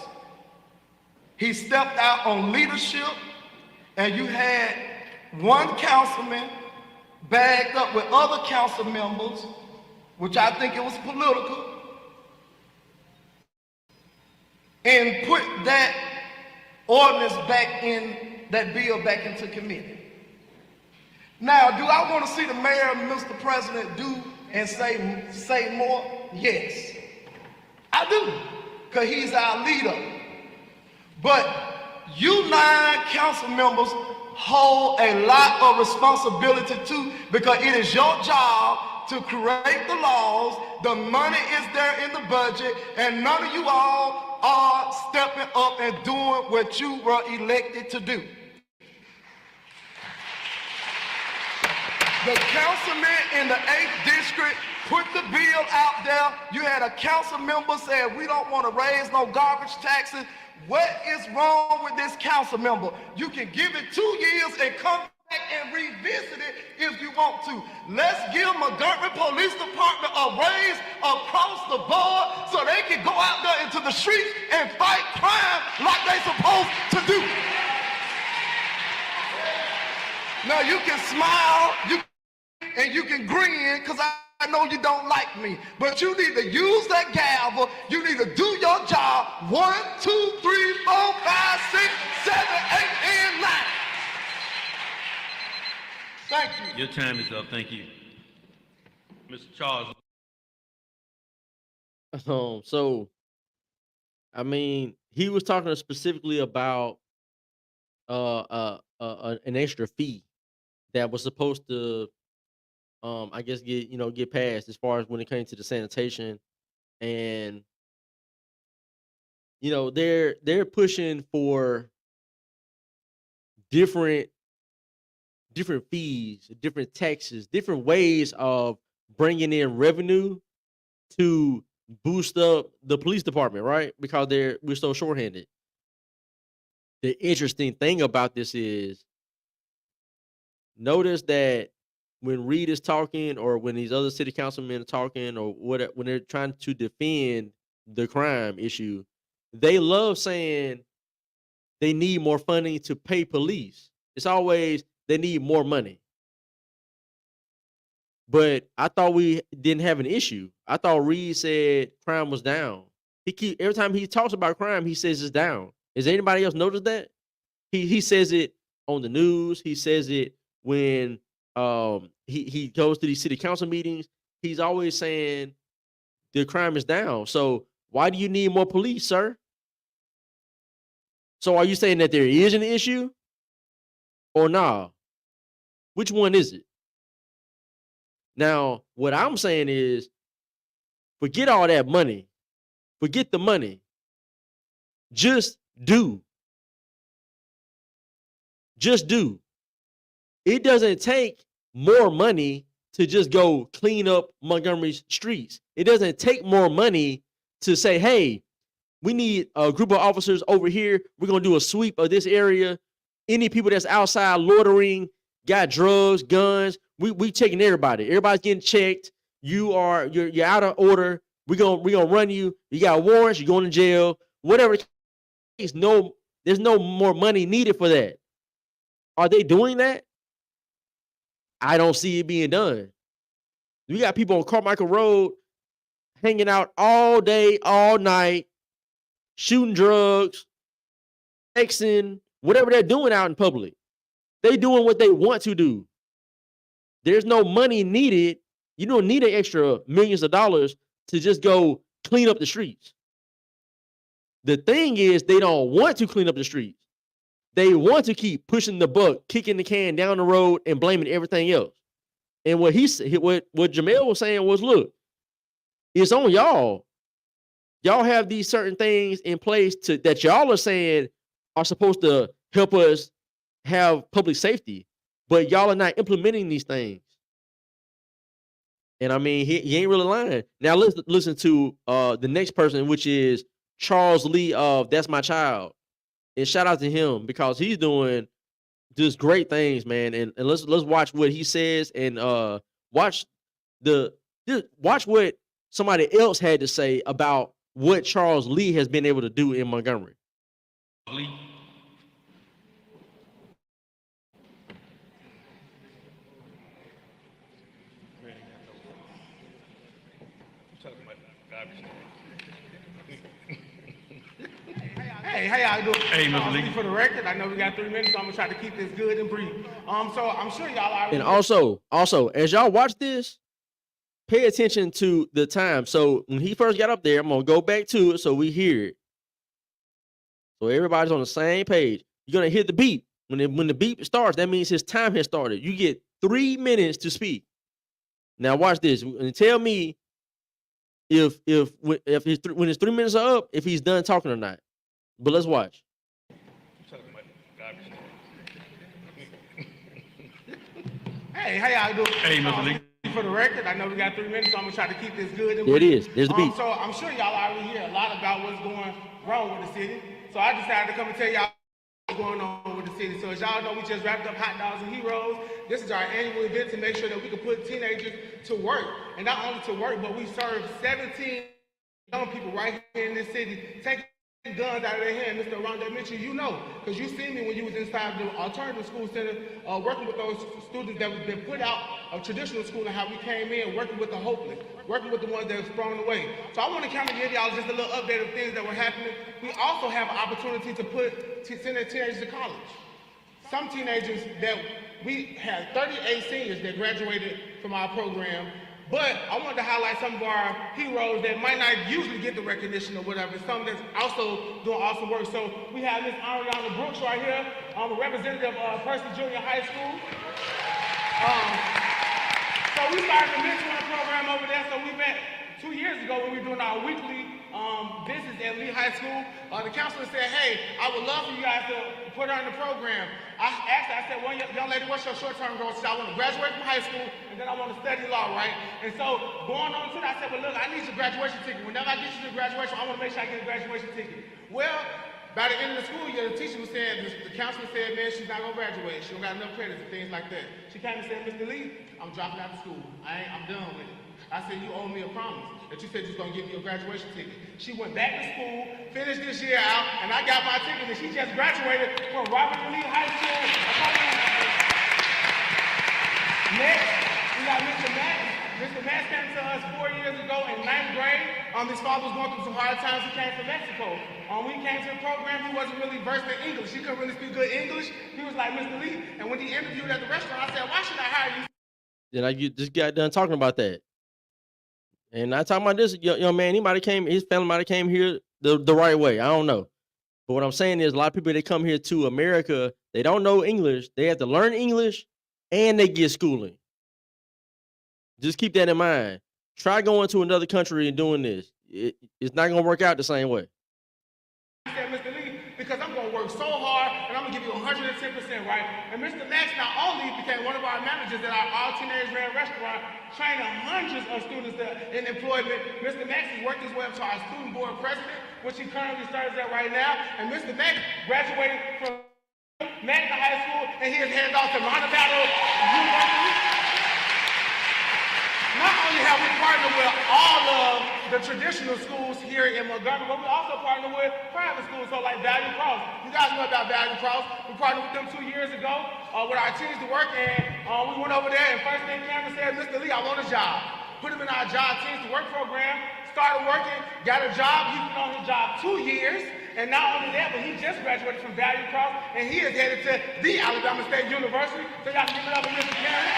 He stepped out on leadership, and you had one councilman bagged up with other council members, which I think it was political, and put that ordinance back in, that bill back into committee. Now, do I want to see the mayor, Mr. President, do and say more? Yes, I do, because he's our leader. But you 9 council members hold a lot of responsibility too, because it is your job to create the laws. The money is there in the budget, and none of you all are stepping up and doing what you were elected to do. The councilman in the 8th District put the bill out there. You had a council member saying, we don't want to raise no garbage taxes. What is wrong with this council member? You can give it 2 years and come back and revisit it if you want to. Let's give Montgomery Police Department a raise across the board so they can go out there into the streets and fight crime like they supposed to do. Now you can smile and you can grin because I know you don't like me, but you need to use that gavel. You need to do your job. 1, 2, 3, 4, 5, 6, 7, 8, and 9. Thank you. Your time is up. Thank you. Mr. Charles. So, I mean, he was talking specifically about an extra fee that was supposed to I guess get passed as far as when it came to the sanitation, and they're pushing for different fees, different taxes, different ways of bringing in revenue to boost up the police department, right? Because we're so shorthanded. The interesting thing about this is, notice that when Reed is talking, or when these other city councilmen are talking, or when they're trying to defend the crime issue, they love saying they need more funding to pay police. It's always they need more money. But I thought we didn't have an issue. I thought Reed said crime was down. Every time he talks about crime, he says it's down. Has anybody else noticed that? He says it on the news. He says it when he goes to these city council meetings. He's always saying the crime is down. So why do you need more police, sir? So are you saying that there is an issue or nah? Which one is it? Now, what I'm saying is forget all that money. Forget the money. Just do. Just do. It doesn't take more money to just go clean up Montgomery's streets. It doesn't take more money to say, hey, we need a group of officers over here. We're going to do a sweep of this area. Any people that's outside loitering, got drugs, guns, we checking everybody. Everybody's getting checked. You're out of order. We're gonna run you. You got warrants, you're going to jail. Whatever the case, there's no more money needed for that. Are they doing that? I don't see it being done. We got people on Carmichael Road hanging out all day, all night, shooting drugs, texting, whatever they're doing out in public. They doing what they want to do. There's no money needed. You don't need an extra millions of dollars to just go clean up the streets. The thing is, they don't want to clean up the streets. They want to keep pushing the buck, kicking the can down the road and blaming everything else. And what Jamel was saying was, look, it's on y'all. Y'all have these certain things in place that y'all are saying are supposed to help us have public safety, but y'all are not implementing these things. And I mean, he ain't really lying. Now let's listen to the next person, which is Charles Lee of That's My Child. And shout out to him because he's doing just great things, man. And let's watch what he says and watch what somebody else had to say about what Charles Lee has been able to do in Montgomery. Lee. Hey, how y'all doing? Hey, Mr. Lee. For the record, I know we got 3 minutes, so I'm gonna try to keep this good and brief. So I'm sure y'all already. And also, as y'all watch this, pay attention to the time. So when he first got up there, I'm gonna go back to it so we hear it. So everybody's on the same page. You're gonna hit the beep. When the beep starts, that means his time has started. You get 3 minutes to speak. Now watch this and tell me when his 3 minutes are up, if he's done talking or not. But let's watch. Hey, how y'all doing? Hey, Mr. Lee. For the record, I know we got 3 minutes, so I'm gonna try to keep this good and There it brief. is. There's the beat. So I'm sure y'all already hear a lot about what's going wrong with the city. So I decided to come and tell y'all what's going on with the city. So as y'all know, we just wrapped up Hot Dogs and Heroes. This is our annual event to make sure that we can put teenagers to work. And not only to work, but we serve 17 young people right here in this city. Take guns out of their hand, Mr. Rondé Mitchell, you know, because you seen me when you was inside the alternative school center working with those students that have been put out of traditional school and how we came in, working with the hopeless, working with the ones that was thrown away. So I want to kind of give y'all just a little update of things that were happening. We also have an opportunity to send their teenagers to college. Some teenagers that we had 38 seniors that graduated from our program. But I wanted to highlight some of our heroes that might not usually get the recognition or whatever, some that's also doing awesome work. So we have Miss Ariana Brooks right here, a representative of Percy Junior High School. So we started the mentoring program over there. So we met 2 years ago when we were doing our weekly visits at Lee High School. The counselor said, hey, I would love for you guys to put her in the program. I asked her, I said, well, young lady, what's your short-term goal? She said, I want to graduate from high school, and then I want to study law, right? And so going on to that, I said, well, look, I need your graduation ticket. Whenever I get you to graduation, I want to make sure I get a graduation ticket. Well, by the end of the school year, the teacher was saying, the counselor said, man, she's not going to graduate. She don't got enough credits and things like that. She came and said, Mr. Lee, I'm dropping out of school. I'm done with it. I said, you owe me a promise. that you said you was gonna give me your graduation ticket. She went back to school, finished this year out, and I got my ticket, and she just graduated from Robert E. Lee High School. Next, we got Mr. Max. Mr. Max came to us 4 years ago in 9th grade. His father was going through some hard times. He came from Mexico. When he came to the program, he wasn't really versed in English. He couldn't really speak good English. He was like, Mr. Lee, and when he interviewed at the restaurant, I said, why should I hire you? Then I just got done talking about that. And I talking about this young man, his family might have came here the right way. I don't know. But what I'm saying is a lot of people that come here to America, they don't know English. They have to learn English and they get schooling. Just keep that in mind. Try going to another country and doing this. It's not going to work out the same way. I said, Mr. Lee, because I'm going to work so hard and I'm going to give you 110%, right? And Mr. Max not only became one of our managers at our all teenage ran restaurant, training hundreds of students in employment. Mr. Max has worked his way up to our student board president, which he currently serves at right now. And Mr. Max graduated from Magna High School, and he is headed off to Montgomery University. Not only have we partnered with all of the traditional schools here in Montgomery, but we also partner with private schools, so like Value Cross. You guys know about Value Cross. We partnered with them 2 years ago with our teams to work, and we went over there, and first thing came and said, Mr. Lee, I want a job. Put him in our job teams to work program, started working, got a job. He's been on his job 2 years, and not only that, but he just graduated from Value Cross, and he is headed to the Alabama State University, so y'all can give it up for Mr. Karen.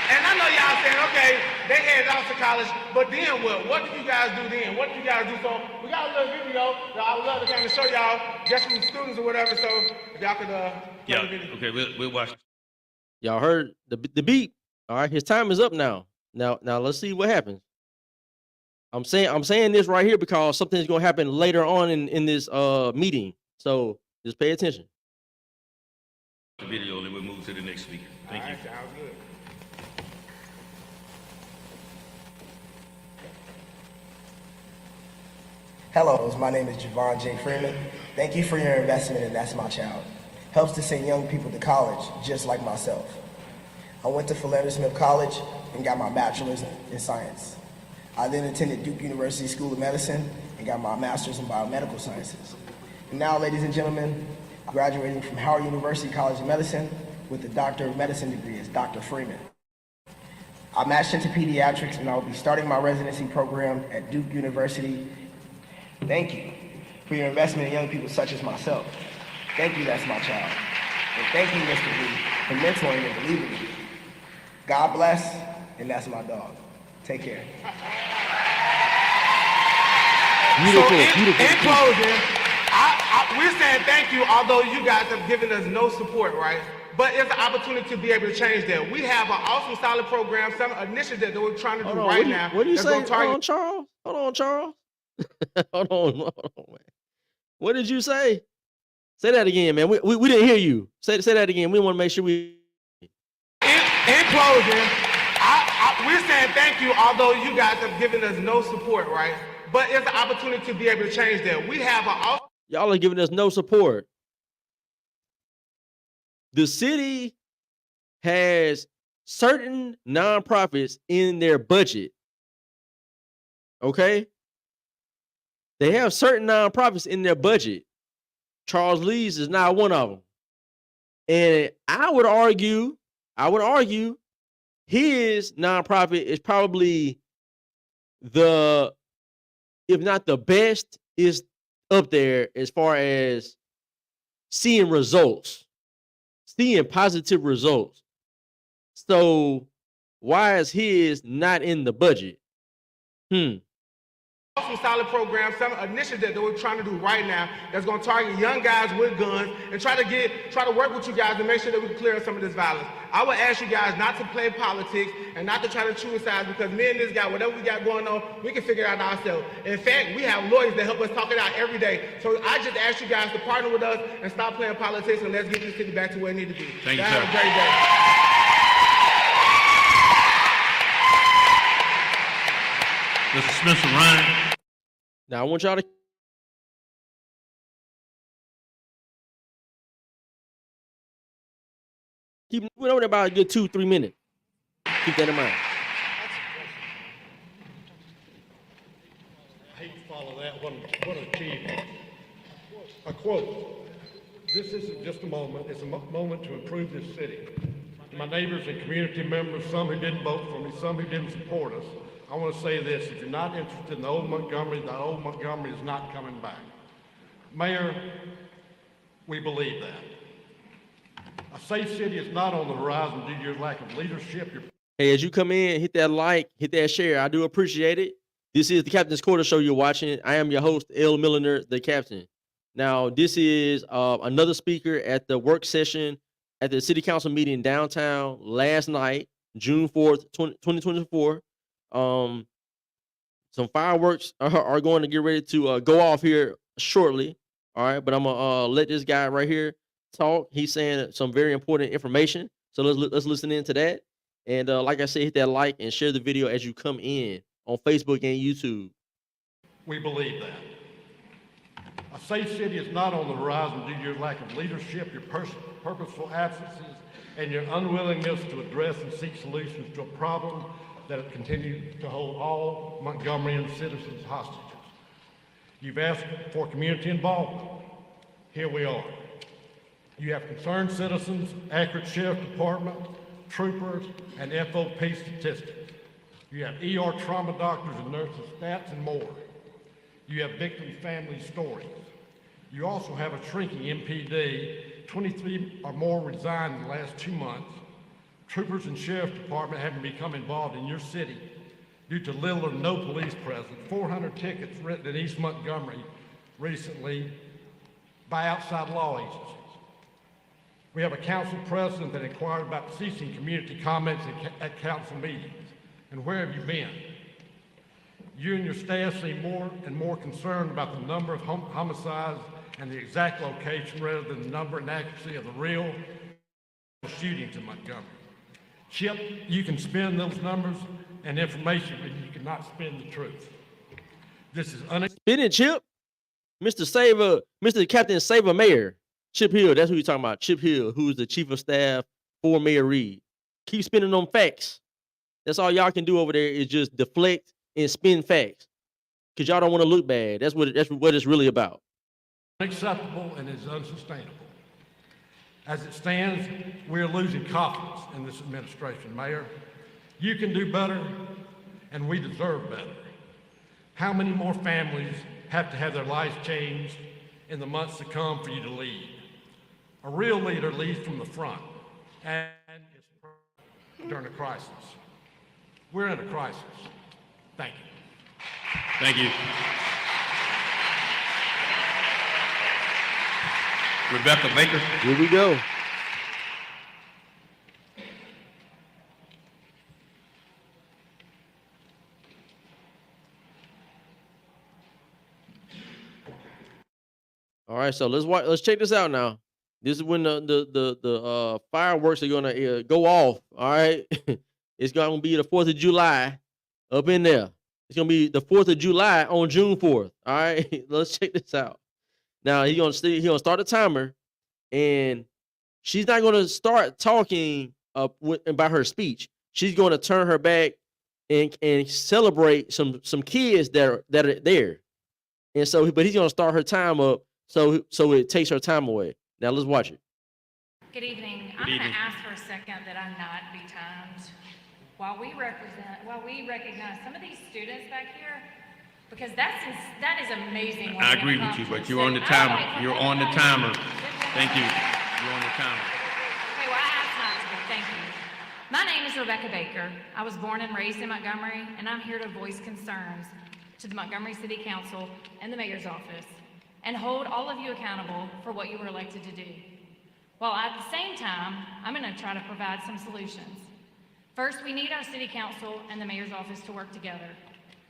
And I know y'all saying, okay, they headed off to college, but then what? What did you guys do then? What did you guys do? So we got a little video that I would love to kind of show y'all, just from students or whatever, so if y'all could play the video. Okay, we'll watch. Y'all heard the beat. All right, his time is up now. Now let's see what happens. I'm saying this right here because something's gonna happen later on in this meeting. So just pay attention. The video, and then we'll move to the next speaker. Thank you. Sounds good. Hello, my name is Javon J. Freeman. Thank you for your investment in That's My Child. Helps to send young people to college, just like myself. I went to Philander Smith College and got my bachelor's in science. I then attended Duke University School of Medicine and got my master's in biomedical sciences. And now, ladies and gentlemen, I'm graduating from Howard University College of Medicine with a Doctor of Medicine degree as Dr. Freeman. I matched into pediatrics and I will be starting my residency program at Duke University. Thank you for your investment in young people such as myself. Thank you, That's My Child. And thank you, Mr. Lee, for mentoring and believing in me. God bless, and that's my dog. Take care. Beautiful, In closing, we're saying thank you, although you guys have given us no support, right? But it's an opportunity to be able to change that. We have an awesome, solid program, some initiative that we're trying to do right now. What do you say? Hold on, Charles. Hold on, man. What did you say? Say that again, man. We didn't hear you. Say that again. We want to make sure we. In closing, we're saying thank you, although you guys have given us no support, right? But it's an opportunity to be able to change that. We have an. Y'all are giving us no support. The city has certain nonprofits in their budget. Okay? They have certain nonprofits in their budget. Charles Lee's is not one of them. And I would argue his nonprofit is probably if not the best, is up there as far as seeing results, seeing positive results. So why is his not in the budget? Awesome, solid program, some initiative that we're trying to do right now that's going to target young guys with guns and try to work with you guys to make sure that we can clear up some of this violence. I would ask you guys not to play politics and not to try to choose sides, because me and this guy, whatever we got going on, we can figure it out ourselves. In fact, we have lawyers that help us talk it out every day. So I just ask you guys to partner with us and stop playing politics, and let's get this city back to where it needs to be. Thank you, sir. sir. Have a great day. Mr. Spencer Ryan. Now I want y'all to keep. We went over there about a good 2-3 minutes. Keep that in mind. I hate to follow that one achievement. A quote, "This isn't just a moment, it's a moment to improve this city." To my neighbors and community members, some who didn't vote for me, some who didn't support us, I want to say this: if you're not interested in the old Montgomery is not coming back. Mayor, we believe that. A safe city is not on the horizon due to your lack of leadership. Hey, as you come in, hit that like, hit that share. I do appreciate it. This is the Captain's Quarter Show you're watching. I am your host, L. Milliner, the Captain. Now, this is another speaker at the work session at the City Council meeting downtown last night, June 4th, 2024. Some fireworks are going to get ready to go off here shortly. All right, but I'm gonna let this guy right here talk. He's saying some very important information. So let's listen into that. And like I said, hit that like and share the video as you come in on Facebook and YouTube. We believe that. A safe city is not on the horizon due to your lack of leadership, your purposeful absences, and your unwillingness to address and seek solutions to a problem that continues to hold all Montgomery citizens hostages. You've asked for community involvement. Here we are. You have concerned citizens, accurate sheriff department, troopers, and FOP statistics. You have ER trauma doctors and nurses, stats, and more. You have victim family stories. You also have a shrinking MPD. 23 or more resigned in the last 2 months. Troopers and sheriff department haven't become involved in your city due to little or no police presence. 400 tickets written in East Montgomery recently by outside law agencies. We have a council president that inquired about ceasing community comments at council meetings. And where have you been? You and your staff seem more and more concerned about the number of homicides and the exact location rather than the number and accuracy of the real shootings in Montgomery. Chip, you can spin those numbers and information, but you cannot spin the truth. This is Spin it, Chip. Mr. Captain Saver Mayor. Chip Hill, that's who you're talking about. Chip Hill, who's the chief of staff for Mayor Reed. Keep spinning them facts. That's all y'all can do over there is just deflect and spin facts. Because y'all don't want to look bad. That's what it's really about. Unacceptable and is unsustainable. As it stands, we're losing confidence in this administration, Mayor. You can do better, and we deserve better. How many more families have to have their lives changed in the months to come for you to lead? A real leader leads from the front, and it's during a crisis. We're in a crisis. Thank you. Thank you. Rebecca Baker. Here we go. All right, so let's check this out now. This is when the fireworks are gonna go off. All right, it's gonna be the 4th of July up in there. It's gonna be the 4th of July on June 4th. All right, let's check this out. Now he's gonna start the timer, and she's not gonna start talking about her speech. She's gonna turn her back and celebrate some kids that are there. And so, but he's gonna start her time up so it takes her time away. Now let's watch it. Good evening. I'm going to ask for a second that I not be timed while we recognize some of these students back here, because that is amazing. I agree with you, but you're on the timer. You're on the timer. Thank you. You're on the timer. Okay, well, I asked not to be. Thank you. My name is Rebecca Baker. I was born and raised in Montgomery, and I'm here to voice concerns to the Montgomery City Council and the Mayor's office, and hold all of you accountable for what you were elected to do. While at the same time, I'm going to try to provide some solutions. First, we need our City Council and the Mayor's office to work together.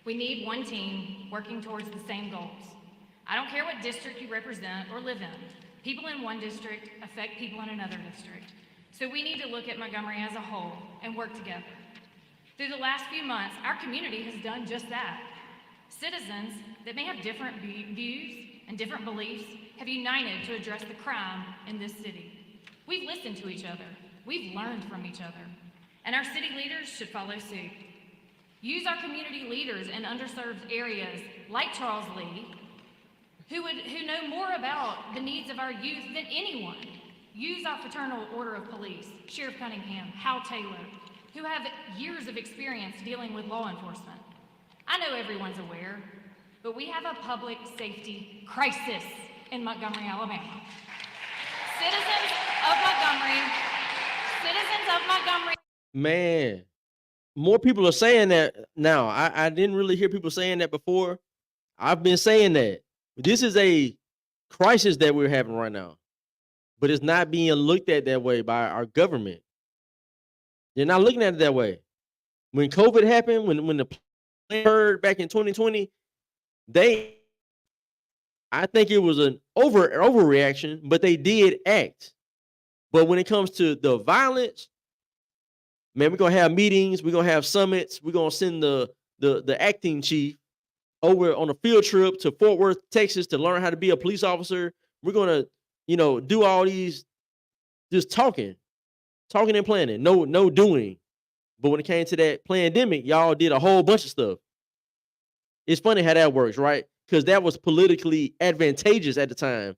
We need one team working towards the same goals. I don't care what district you represent or live in. People in one district affect people in another district. So we need to look at Montgomery as a whole and work together. Through the last few months, our community has done just that. Citizens that may have different views and different beliefs have united to address the crime in this city. We've listened to each other. We've learned from each other. And our city leaders should follow suit. Use our community leaders in underserved areas like Charles Lee, who know more about the needs of our youth than anyone. Use our Fraternal Order of Police, Sheriff Cunningham, Hal Taylor, who have years of experience dealing with law enforcement. I know everyone's aware, but we have a public safety crisis in Montgomery, Alabama. Citizens of Montgomery. Man, more people are saying that now. I didn't really hear people saying that before. I've been saying that. This is a crisis that we're having right now, but it's not being looked at that way by our government. They're not looking at it that way. When COVID happened, when the plan heard back in 2020, I think it was an overreaction, but they did act. But when it comes to the violence, man, we're gonna have meetings, we're gonna have summits, we're gonna send the acting chief over on a field trip to Fort Worth, Texas, to learn how to be a police officer. We're gonna, do all these, just talking and planning, no doing. But when it came to that pandemic, y'all did a whole bunch of stuff. It's funny how that works, right? Because that was politically advantageous at the time.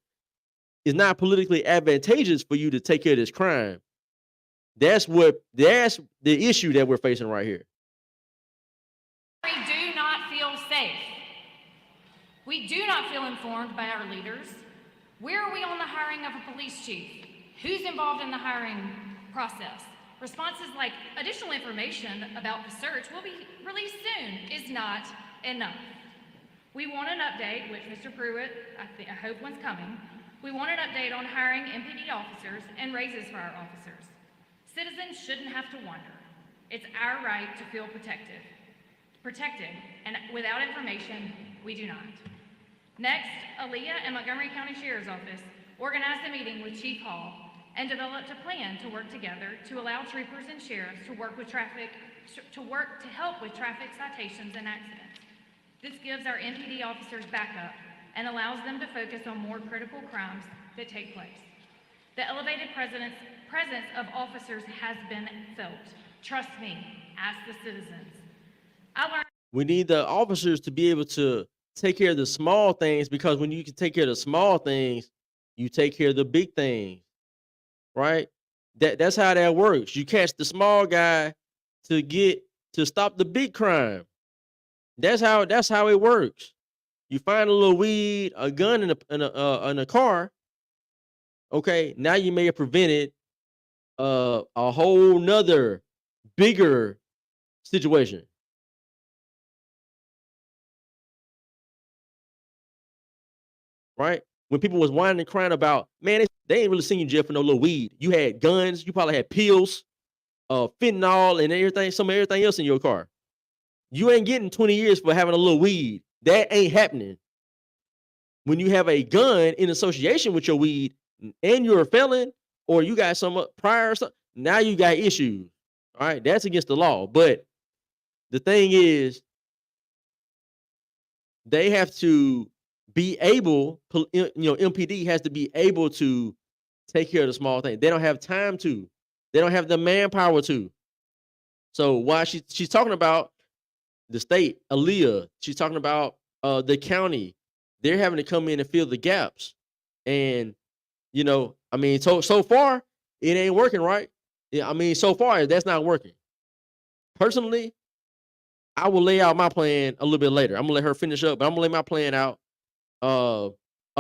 It's not politically advantageous for you to take care of this crime. That's the issue that we're facing right here. We do not feel safe. We do not feel informed by our leaders. Where are we on the hiring of a police chief? Who's involved in the hiring process? Responses like additional information about the search will be released soon is not enough. We want an update, which Mr. Pruitt, I hope one's coming. We want an update on hiring MPD officers and raises for our officers. Citizens shouldn't have to wonder. It's our right to feel protected, and without information, we do not. Next, Aaliyah and Montgomery County Sheriff's Office organized a meeting with Chief Hall and developed a plan to work together to allow troopers and sheriffs to help with traffic citations and accidents. This gives our MPD officers backup and allows them to focus on more critical crimes that take place. The elevated presence of officers has been felt. Trust me, ask the citizens. We need the officers to be able to take care of the small things, because when you can take care of the small things, you take care of the big things, right? That's how that works. You catch the small guy to stop the big crime. That's how it works. You find a little weed, a gun in a car. Okay, now you may have prevented a whole nother bigger situation. Right? When people was whining and crying about, man, they ain't really seen you in jail for no little weed. You had guns, you probably had pills, fentanyl, and everything, some of everything else in your car. You ain't getting 20 years for having a little weed. That ain't happening. When you have a gun in association with your weed and you're a felon, or you got some prior or something, now you got issues. All right, that's against the law. But the thing is, they have to be able, MPD has to be able to take care of the small things. They don't have time to. They don't have the manpower to. So while she's talking about the state, Aaliyah, she's talking about the county, they're having to come in and fill the gaps. And, so far, it ain't working, right? Yeah, so far, that's not working. Personally, I will lay out my plan a little bit later. I'm going to let her finish up, but I'm going to lay my plan out of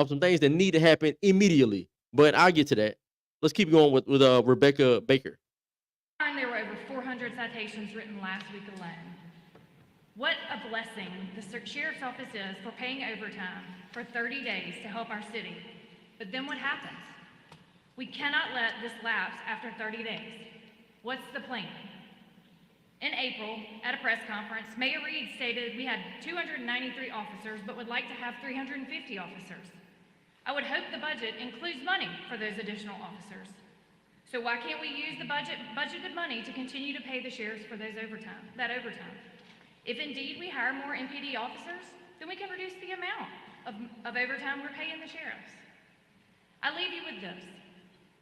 some things that need to happen immediately. But I'll get to that. Let's keep going with Rebecca Baker. There were over 400 citations written last week alone. What a blessing the Sheriff's Office is for paying overtime for 30 days to help our city. But then what happens? We cannot let this lapse after 30 days. What's the plan? In April, at a press conference, Mayor Reed stated we had 293 officers but would like to have 350 officers. I would hope the budget includes money for those additional officers. So why can't we use the budgeted money to continue to pay the sheriffs for that overtime? If indeed we hire more MPD officers, then we can reduce the amount of overtime we're paying the sheriffs. I leave you with this.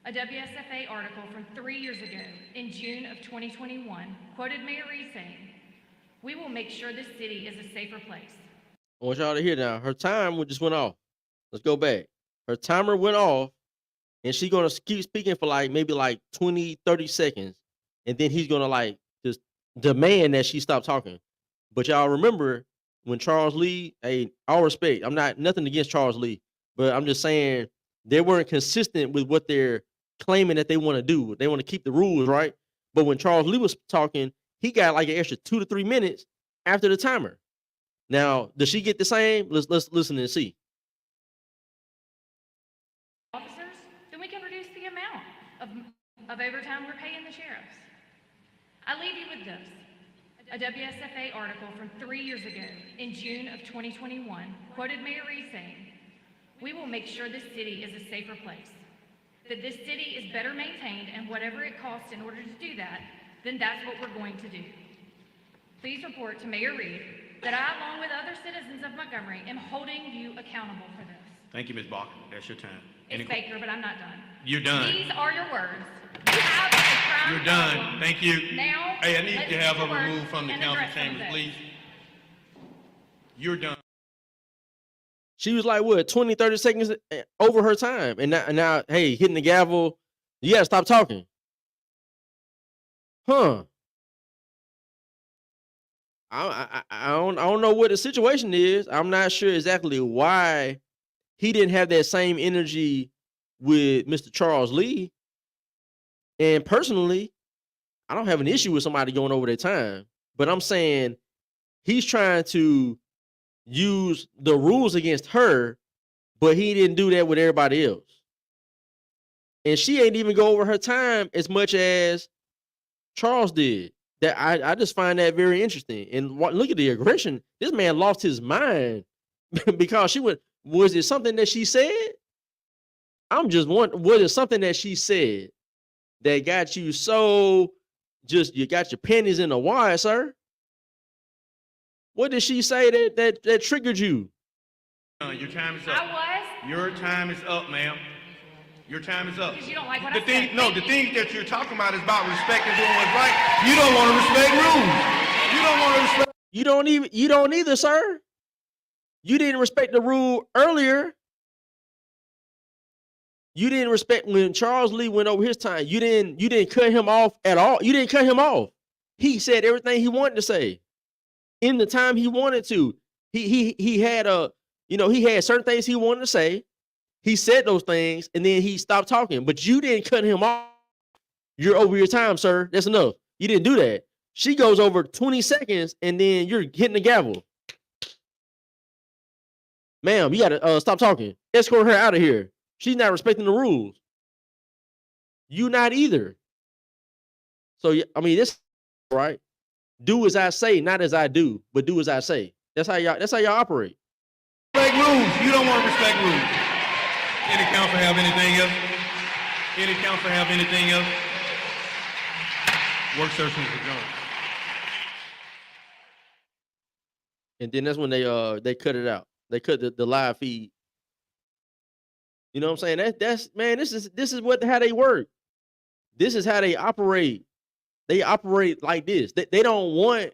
A WSFA article from 3 years ago in June of 2021 quoted Mayor Reed saying, We will make sure this city is a safer place. I want y'all to hear now. Her time just went off. Let's go back. Her timer went off, and she's gonna keep speaking for like maybe like 20, 30 seconds, and then he's gonna like just demand that she stop talking. But y'all remember when Charles Lee, hey, all respect, I'm not nothing against Charles Lee, but I'm just saying they weren't consistent with what they're claiming that they want to do. They want to keep the rules, right? But when Charles Lee was talking, he got like an extra 2 to 3 minutes after the timer. Now, does she get the same? Let's listen and see. Officers, then we can reduce the amount of overtime we're paying the sheriffs. I leave you with this. A WSFA article from 3 years ago in June of 2021 quoted Mayor Reed saying, "We will make sure this city is a safer place. That this city is better maintained, and whatever it costs in order to do that, then that's what we're going to do." Please report to Mayor Reed that I, along with other citizens of Montgomery, am holding you accountable for this. Thank you, Ms. Barker. That's your time. It's Baker, but I'm not done. You're done. These are your words. You have a crime You're done. problem. Thank you. Now, Hey, I need let's to have get her work removed from the and council address some of chambers, this. please. You're done. She was like, what, 20, 30 seconds over her time. And now, hey, hitting the gavel, you gotta stop talking. Huh. I don't know what the situation is. I'm not sure exactly why he didn't have that same energy with Mr. Charles Lee. And personally, I don't have an issue with somebody going over their time, but I'm saying he's trying to use the rules against her, but he didn't do that with everybody else. And she ain't even go over her time as much as Charles did. That I just find that very interesting. And look at the aggression. This man lost his mind because she went. Was it something that she said? I'm just wondering. Was it something that she said that got you so you got your panties in a wire, sir? What did she say that triggered you? Your time is up. I was. Your time is up, ma'am. Your time is up. Because you don't like what The I thing, said. no, Thank the you. things that you're talking about is about respect and doing what's right. You don't want to respect rules. You don't want to respect. You don't either, sir. You didn't respect the rule earlier. You didn't respect when Charles Lee went over his time. You didn't cut him off at all. You didn't cut him off. He said everything he wanted to say in the time he wanted to. He had he had certain things he wanted to say. He said those things and then he stopped talking, but you didn't cut him off. You're over your time, sir. That's enough. You didn't do that. She goes over 20 seconds and then you're hitting the gavel. Ma'am, you gotta stop talking. Escort her out of here. She's not respecting the rules. You not either. So I mean, this right. Do as I say, not as I do, but do as I say. That's how y'all operate. Respect rules. You don't want to respect rules. Any council have anything else? Any council have anything else? Work session is adjourned. And then that's when they cut it out. They cut the live feed. You know what I'm saying? That's man, this is how they work. This is how they operate. They operate like this. They don't want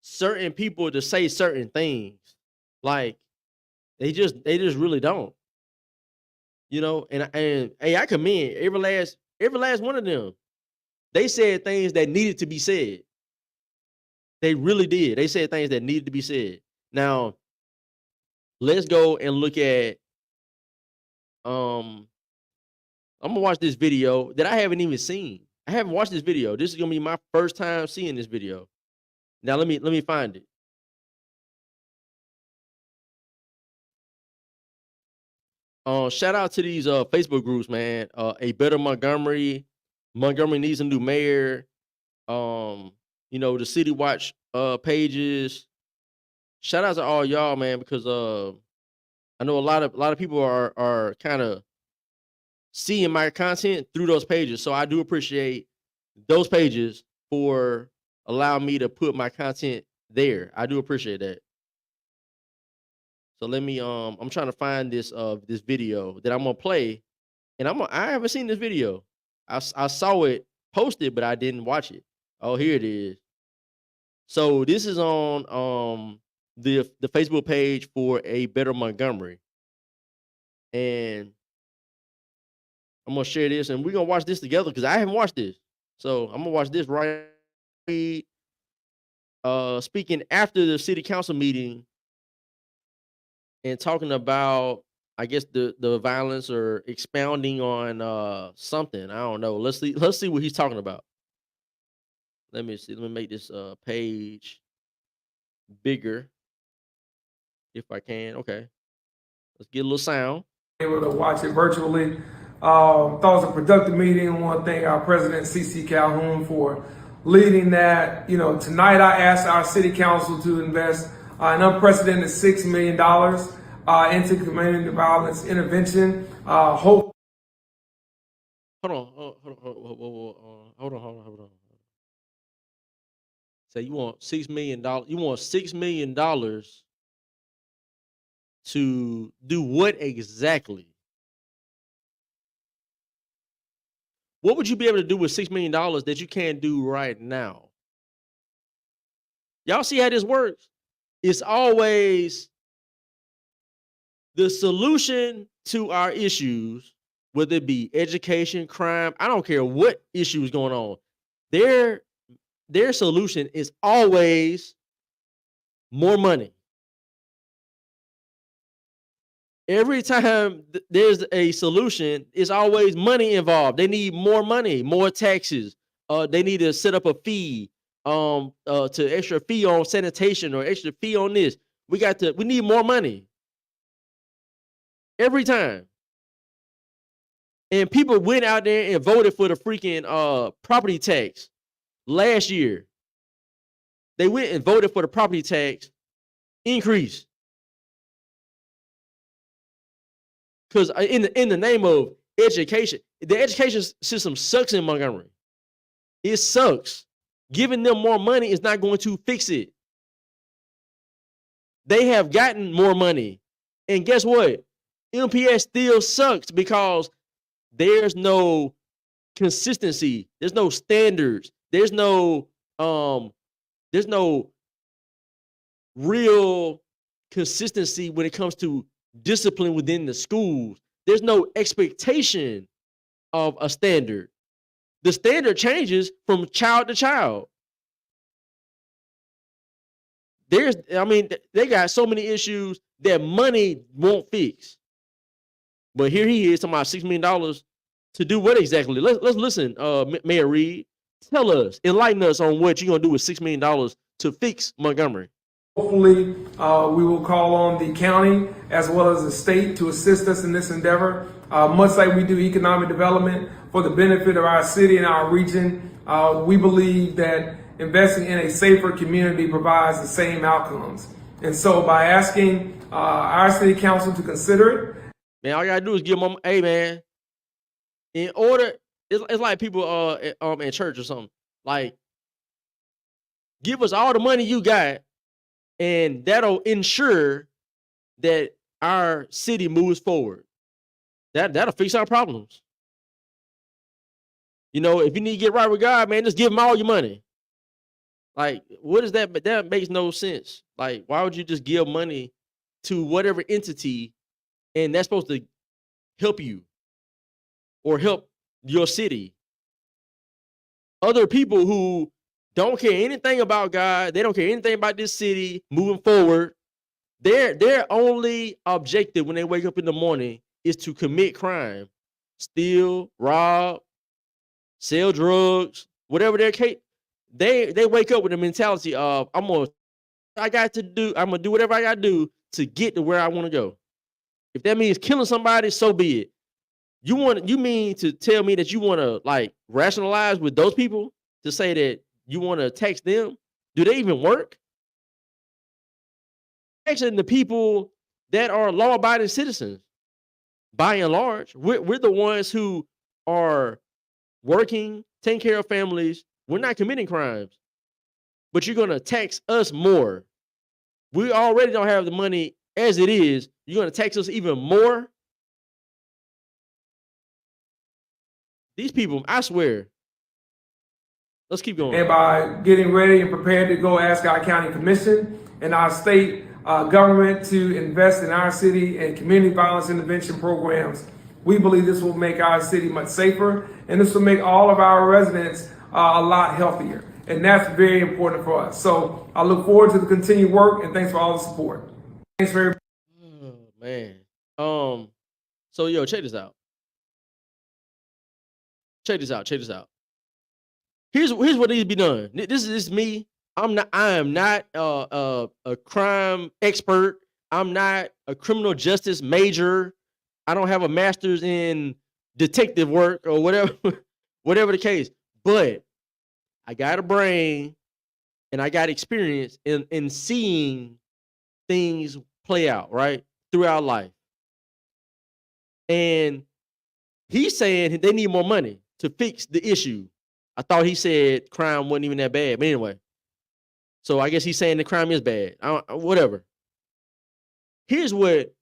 certain people to say certain things. Like they just really don't. You know, and hey, I commend every last one of them. They said things that needed to be said. They really did. They said things that needed to be said. Now, let's go and look at I'm gonna watch this video that I haven't even seen. I haven't watched this video. This is gonna be my first time seeing this video. Now let me find it. Shout out to these Facebook groups, man. A Better Montgomery. Montgomery needs a new mayor. The City Watch pages. Shout out to all y'all, man, because I know a lot of people are kind of seeing my content through those pages. So I do appreciate those pages for allowing me to put my content there. I do appreciate that. So let me I'm trying to find this video that I'm gonna play, and I haven't seen this video. I saw it posted, but I didn't watch it. Oh, here it is. So this is on the Facebook page for A Better Montgomery. And I'm gonna share this and we're gonna watch this together because I haven't watched this. So I'm gonna watch this right speaking after the city council meeting and talking about, I guess, the violence or expounding on something. I don't know. Let's see what he's talking about. Let me see. Let me make this page bigger if I can. Okay. Let's get a little sound. Able to watch it virtually. Thought it was a productive meeting. I want to thank our president, C.C. Calhoun, for leading that. You know, tonight I asked our city council to invest an unprecedented $6 million into community violence intervention. Hold on. So you want $6 million? You want $6 million to do what exactly? What would you be able to do with $6 million that you can't do right now? Y'all see how this works? It's always the solution to our issues, whether it be education, crime, I don't care what issue is going on. Their solution is always more money. Every time there's a solution, it's always money involved. They need more money, more taxes. They need to set up a fee, to extra fee on sanitation or extra fee on this. We need more money. Every time. And people went out there and voted for the freaking property tax last year. They went and voted for the property tax increase. Because in the name of education, the education system sucks in Montgomery. It sucks. Giving them more money is not going to fix it. They have gotten more money. And guess what? MPS still sucks because there's no consistency. There's no standards. There's no real consistency when it comes to discipline within the schools. There's no expectation of a standard. The standard changes from child to child. They got so many issues that money won't fix. But here he is talking about $6 million to do what exactly? Let's listen, Mayor Reed. Tell us, enlighten us on what you're gonna do with $6 million to fix Montgomery. Hopefully, we will call on the county as well as the state to assist us in this endeavor. Much like we do economic development for the benefit of our city and our region, we believe that investing in a safer community provides the same outcomes. And so by asking our city council to consider it. Man, all you gotta do is give them, hey man, in order, it's like people in church or something. Like, give us all the money you got, and that'll ensure that our city moves forward. That'll fix our problems. You know, if you need to get right with God, man, just give him all your money. Like, what is that? But that makes no sense. Like, why would you just give money to whatever entity and that's supposed to help you or help your city? Other people who don't care anything about God, they don't care anything about this city moving forward. Their only objective when they wake up in the morning is to commit crime, steal, rob, sell drugs, whatever their case. They wake up with the mentality of I'm gonna do whatever I gotta do to get to where I want to go. If that means killing somebody, so be it. You mean to tell me that you want to like rationalize with those people to say that you want to tax them? Do they even work? Taxing the people that are law-abiding citizens, by and large, we're the ones who are working, taking care of families. We're not committing crimes, but you're gonna tax us more. We already don't have the money as it is. You're gonna tax us even more. These people, I swear, Let's keep going. And by getting ready and prepared to go ask our county commission and our state government to invest in our city and community violence intervention programs, we believe this will make our city much safer, and this will make all of our residents a lot healthier. And that's very important for us. So I look forward to the continued work, and thanks for all the support. Thanks very much. Oh, man. So yo, check this out. Check this out. Here's what needs to be done. This is me. I am not a crime expert. I'm not a criminal justice major. I don't have a master's in detective work or whatever, whatever the case. But I got a brain and I got experience in seeing things play out, right? Throughout life. And he's saying they need more money to fix the issue. I thought he said crime wasn't even that bad. But anyway, so I guess he's saying the crime is bad. Whatever. Here's what,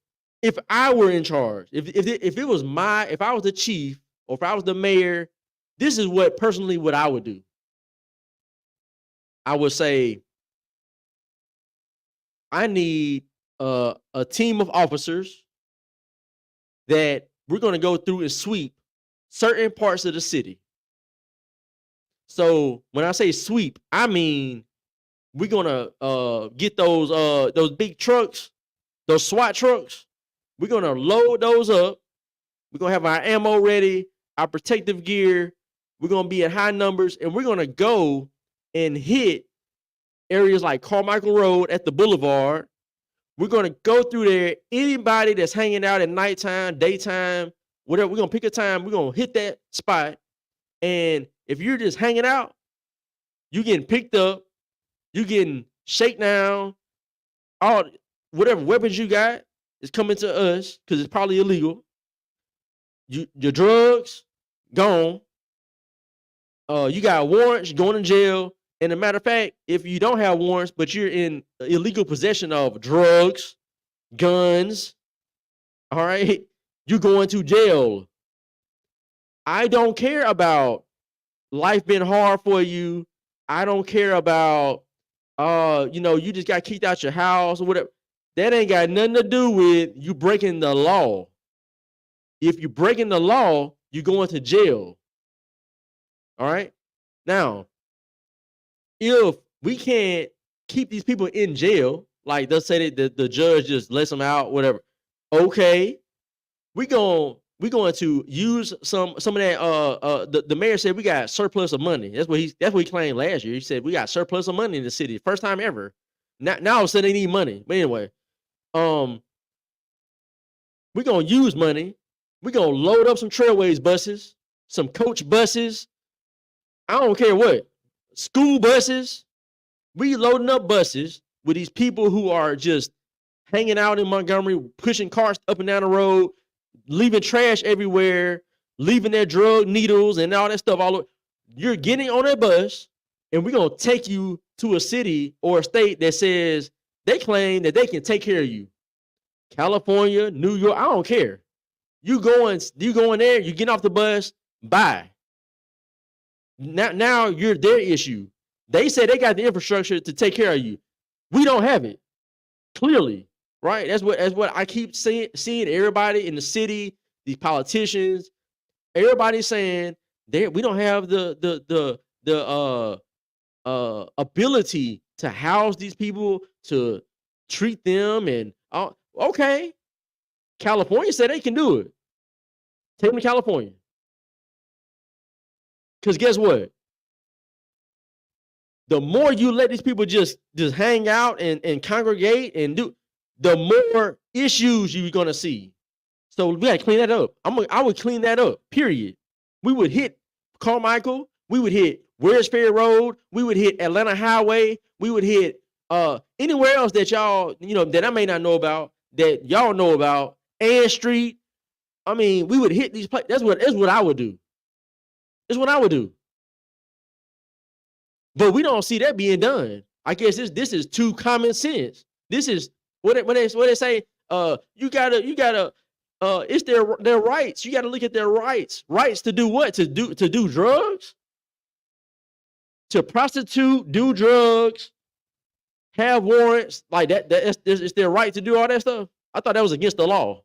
if I were in charge, if I was the chief or if I was the mayor, this is what personally what I would do. I would say, I need a team of officers that we're going to go through and sweep certain parts of the city. So when I say sweep, I mean we're gonna get those big trucks, those SWAT trucks. We're gonna load those up. We're gonna have our ammo ready, our protective gear. We're gonna be in high numbers, and we're gonna go and hit areas like Carmichael Road at the Boulevard. We're gonna go through there. Anybody that's hanging out at nighttime, daytime, whatever, we're gonna pick a time. We're gonna hit that spot. And if you're just hanging out, you getting picked up, you getting shaken down, all whatever weapons you got is coming to us because it's probably illegal. Your drugs gone. You got warrants, you're going to jail. And a matter of fact, if you don't have warrants, but you're in illegal possession of drugs, guns, all right, you're going to jail. I don't care about life being hard for you. I don't care about, you just got kicked out your house or whatever. That ain't got nothing to do with you breaking the law. If you're breaking the law, you're going to jail. All right? Now, if we can't keep these people in jail, like let's say that the judge just lets them out, whatever. Okay, we're going to use some of that. The mayor said we got surplus of money. That's what he claimed last year. He said we got surplus of money in the city, first time ever. Now all of a sudden they need money. But anyway, we're gonna use money. We're gonna load up some Trailways buses, some coach buses. I don't care what, school buses. We loading up buses with these people who are just hanging out in Montgomery, pushing cars up and down the road, leaving trash everywhere, leaving their drug needles and all that stuff all over. You're getting on a bus, and we're going to take you to a city or a state that says they claim that they can take care of you. California, New York, I don't care. You going there, you get off the bus, bye. Now you're their issue. They say they got the infrastructure to take care of you. We don't have it, clearly. Right, that's what I keep seeing. Everybody in the city, these politicians, everybody saying we don't have the ability to house these people, to treat them, and okay. California said they can do it. Take them to California, because guess what? The more you let these people just hang out and congregate and do, the more issues you're gonna see. So we gotta clean that up. I would clean that up, period. We would hit Carmichael, we would hit Wares Ferry Road, we would hit Atlanta Highway, we would hit anywhere else that y'all, that I may not know about, that y'all know about, Ann Street. I mean, we would hit these places. That's what I would do. That's what I would do. But we don't see that being done. I guess this is too common sense. This is what they say. You gotta. It's their rights. You gotta look at their rights. Rights to do what? To do drugs? to prostitute, do drugs, have warrants, like it's their right to do all that stuff. I thought that was against the law.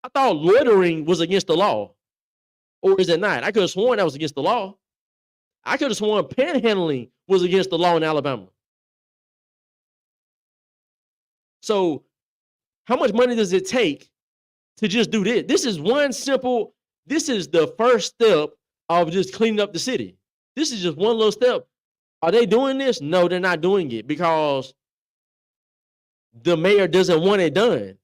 I thought loitering was against the law. Or is it not? I could have sworn that was against the law. I could have sworn panhandling was against the law in Alabama. So how much money does it take to just do this? This is the first step of just cleaning up the city. This is just one little step. Are they doing this? No, they're not doing it because the mayor doesn't want it done.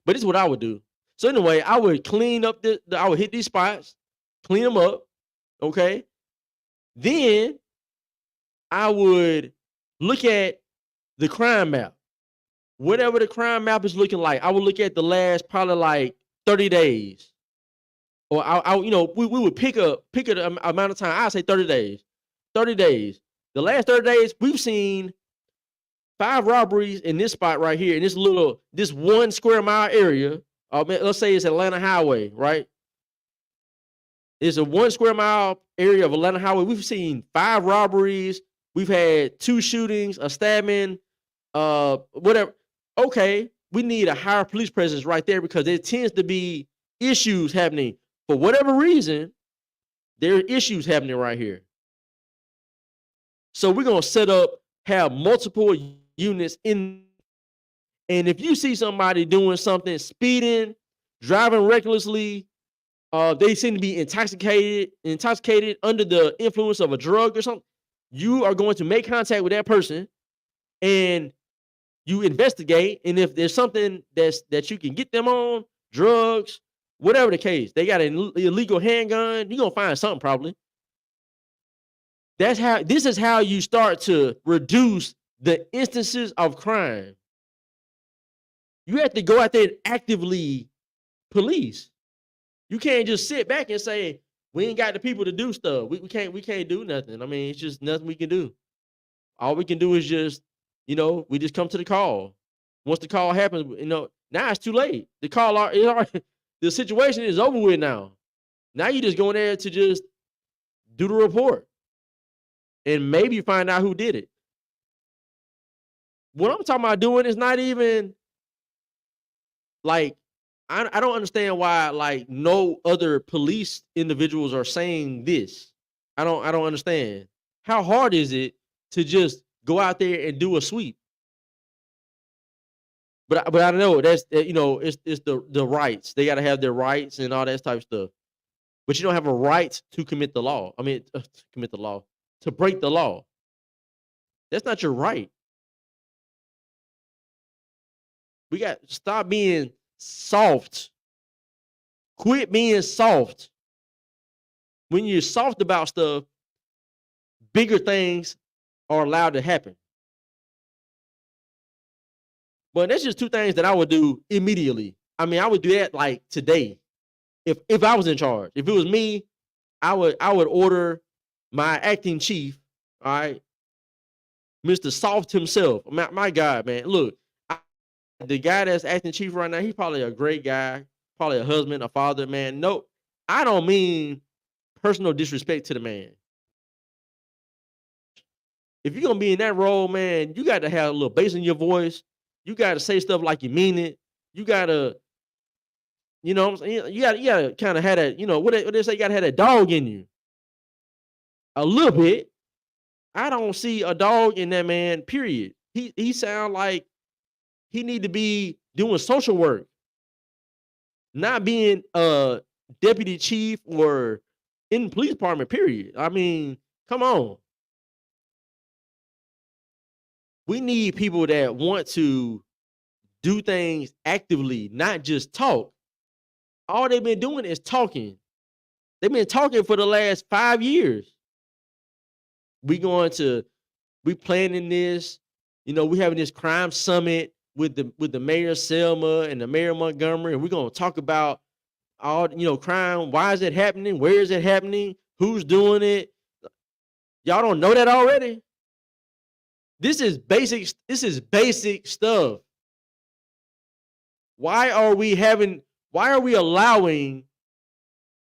But this is what I would do. So anyway, I would clean up I would hit these spots, clean them up, okay? Then I would look at the crime map. Whatever the crime map is looking like, I would look at the last probably like 30 days. Or we would pick an amount of time. I'd say 30 days. 30 days. The last 30 days, we've seen 5 robberies in this spot right here, in this 1 square mile area. Let's say it's Atlanta Highway, right? It's a 1 square mile area of Atlanta Highway. We've seen 5 robberies. We've had 2 shootings, a stabbing, whatever. Okay, we need a higher police presence right there because there tends to be issues happening. For whatever reason, there are issues happening right here. So we're going to have multiple units in. And if you see somebody doing something, speeding, driving recklessly, they seem to be intoxicated under the influence of a drug or something, you are going to make contact with that person and you investigate. And if there's something that you can get them on, drugs, whatever the case, they got an illegal handgun, you're going to find something probably. This is how you start to reduce the instances of crime. You have to go out there and actively police. You can't just sit back and say, we ain't got the people to do stuff. We can't do nothing. I mean, it's just nothing we can do. All we can do is just, we just come to the call. Once the call happens, now it's too late. The situation is over with now. Now you just go in there to just do the report. And maybe find out who did it. What I'm talking about doing is not even like, I don't understand why like no other police individuals are saying this. I don't understand. How hard is it to just go out there and do a sweep? But I know that's it's the rights. They got to have their rights and all that type of stuff. But you don't have a right to commit the law. I mean, to break the law. That's not your right. We got to stop being soft. Quit being soft. When you're soft about stuff, bigger things are allowed to happen. But that's just 2 things that I would do immediately. I mean, I would do that like today. If I was in charge. If it was me, I would order my acting chief, all right, Mr. Soft himself. My God, man. Look, the guy that's acting chief right now, he's probably a great guy, probably a husband, a father, man. No, I don't mean personal disrespect to the man. If you're going to be in that role, man, you got to have a little bass in your voice. You got to say stuff like you mean it. You got to, you know what I'm saying? You got to kind of have that, what they say, you got to have that dog in you. A little bit. I don't see a dog in that man, period. He sound like he need to be doing social work, not being a deputy chief or in the police department, period. I mean, come on. We need people that want to do things actively, not just talk. All they've been doing is talking. They've been talking for the last 5 years. We planning this, we having this crime summit with the mayor of Selma and the mayor of Montgomery, and we're gonna talk about all crime. Why is it happening? Where is it happening? Who's doing it? Y'all don't know that already? This is basic stuff. Why are we allowing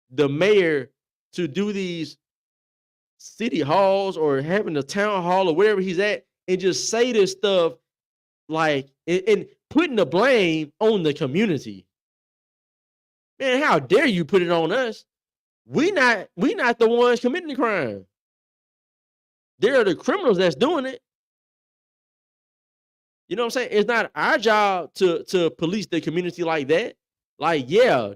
the mayor to do these city halls or having a town hall or wherever he's at and just say this stuff like and putting the blame on the community. Man, how dare you put it on us? We not the ones committing the crime. They're the criminals that's doing it. You know what I'm saying? It's not our job to police the community like that. Like, yeah,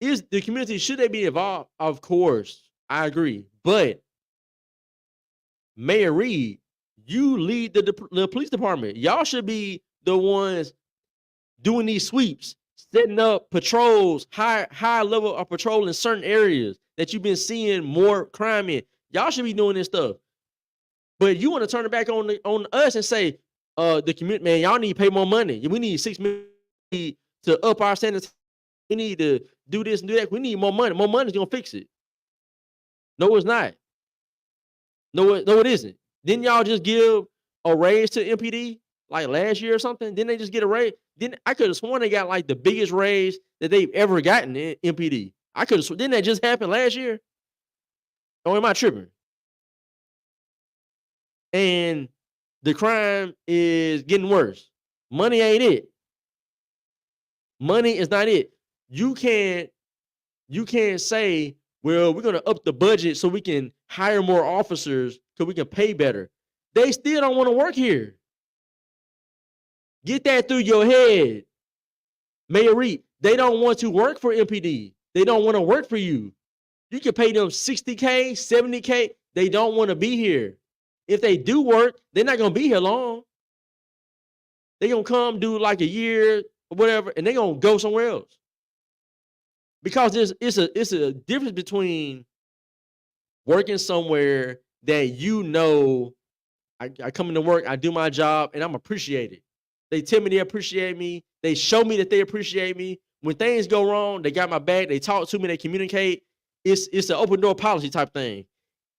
is the community, should they be involved? Of course, I agree. But Mayor Reed, you lead the police department. Y'all should be the ones doing these sweeps, setting up patrols, high level of patrol in certain areas that you've been seeing more crime in. Y'all should be doing this stuff. But you want to turn it back on us and say, the community, man, y'all need to pay more money. We need $6 million to up our standards. We need to do this and do that. We need more money. More money is gonna fix it. No, it's not. No, it isn't. Didn't y'all just give a raise to MPD like last year or something? Didn't they just get a raise? I could have sworn they got like the biggest raise that they've ever gotten in MPD. I could have sworn, didn't that just happen last year? Or am I tripping? And the crime is getting worse. Money ain't it. Money is not it. You can't say, well, we're gonna up the budget so we can hire more officers so we can pay better. They still don't want to work here. Get that through your head. Mayor Reed, they don't want to work for MPD. They don't want to work for you. You can pay them $60K, $70K. They don't want to be here. If they do work, they're not gonna be here long. They're gonna come do like a year or whatever, and they're gonna go somewhere else. Because it's a difference between working somewhere that I come into work, I do my job, and I'm appreciated. They tell me they appreciate me. They show me that they appreciate me. When things go wrong, they got my back. They talk to me. They communicate. It's an open door policy type thing.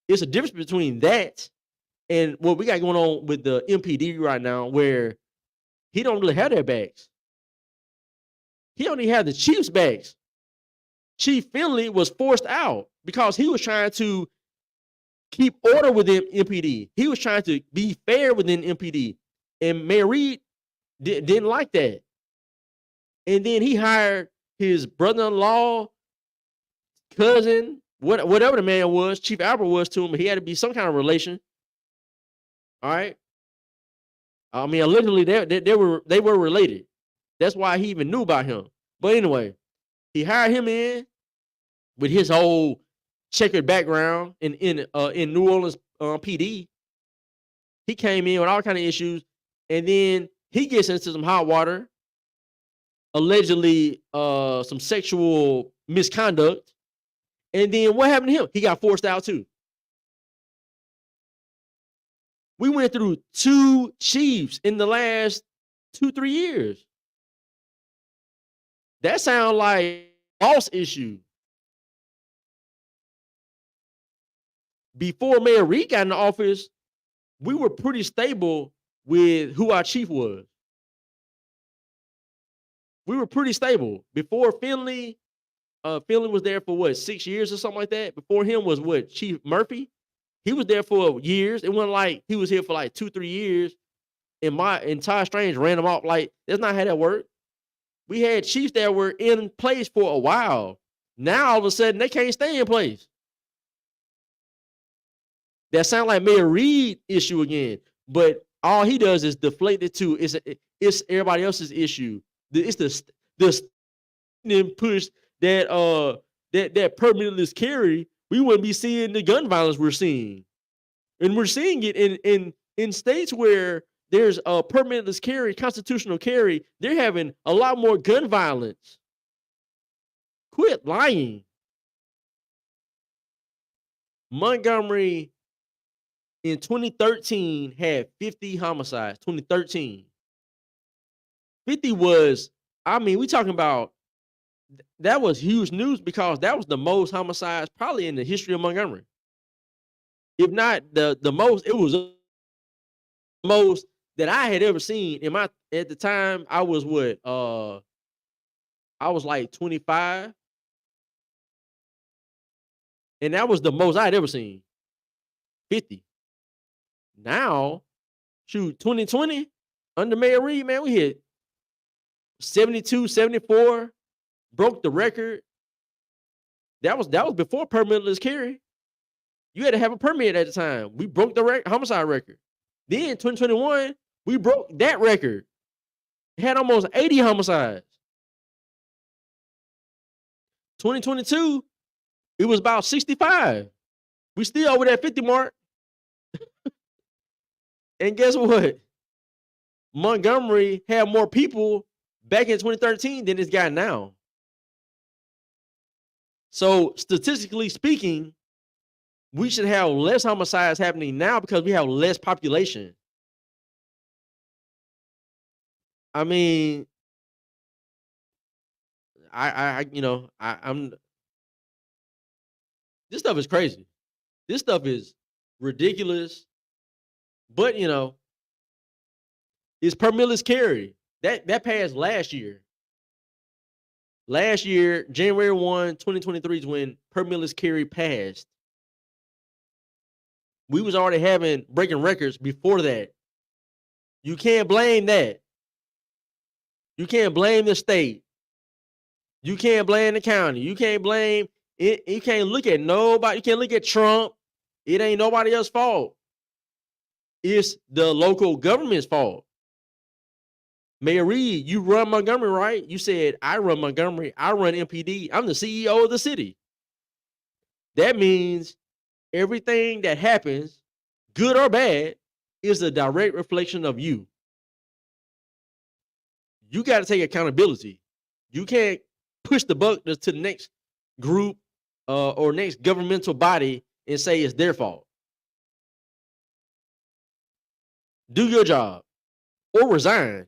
It's a difference between that and what we got going on with the MPD right now, where he don't really have their backs. He only had the chief's backs. Chief Finley was forced out because he was trying to keep order within MPD. He was trying to be fair within MPD. And Mayor Reed didn't like that. And then he hired his brother-in-law, cousin, whatever the man was, Chief Albert was to him. He had to be some kind of relation. All right. I mean, allegedly they were related. That's why he even knew about him. But anyway, he hired him in with his whole checkered background in New Orleans PD. He came in with all kind of issues, and then he gets into some hot water, allegedly some sexual misconduct. And then what happened to him? He got forced out too. We went through 2 chiefs in the last 2-3 years. That sounds like a boss issue. Before Mayor Reed got in the office, we were pretty stable with who our chief was. We were pretty stable. Before Finley was there for what, 6 years or something like that? Before him was what, Chief Murphy? He was there for years. It wasn't like he was here for like 2-3 years and Ty Strange ran him off. Like, that's not how that worked. We had chiefs that were in place for a while. Now, all of a sudden, they can't stay in place. That sounds like Mayor Reed issue again. But all he does is deflate it to it's everybody else's issue. It's the push that permitless carry. We wouldn't be seeing the gun violence we're seeing. And we're seeing it in states where there's a permitless carry, constitutional carry. They're having a lot more gun violence. Quit lying. Montgomery in 2013 had 50 homicides. 2013. 50 was, I mean, we talking about, that was huge news because that was the most homicides probably in the history of Montgomery. If not the most, it was the most that I had ever seen at the time. I was what? I was like 25. And that was the most I had ever seen. 50. Now, shoot, 2020, under Mayor Reed, man, we hit 72, 74, broke the record. That was before permitless carry. You had to have a permit at the time. We broke the homicide record. Then 2021, we broke that record. Had almost 80 homicides. 2022, it was about 65. We still over that 50 mark. And guess what? Montgomery had more people back in 2013 than it's got now. So statistically speaking, we should have less homicides happening now because we have less population. I mean, I'm this stuff is crazy. This stuff is ridiculous. But it's permitless carry. That passed last year. Last year, January 1, 2023 is when permitless carry passed. We was already breaking records before that. You can't blame that. You can't blame the state. You can't blame the county. You can't blame it. You can't look at nobody. You can't look at Trump. It ain't nobody else's fault. It's the local government's fault. Mayor Reed, you run Montgomery, right? You said, I run Montgomery. I run MPD. I'm the CEO of the city. That means everything that happens, good or bad, is a direct reflection of you. You got to take accountability. You can't push the buck to the next group or next governmental body and say it's their fault. Do your job or resign.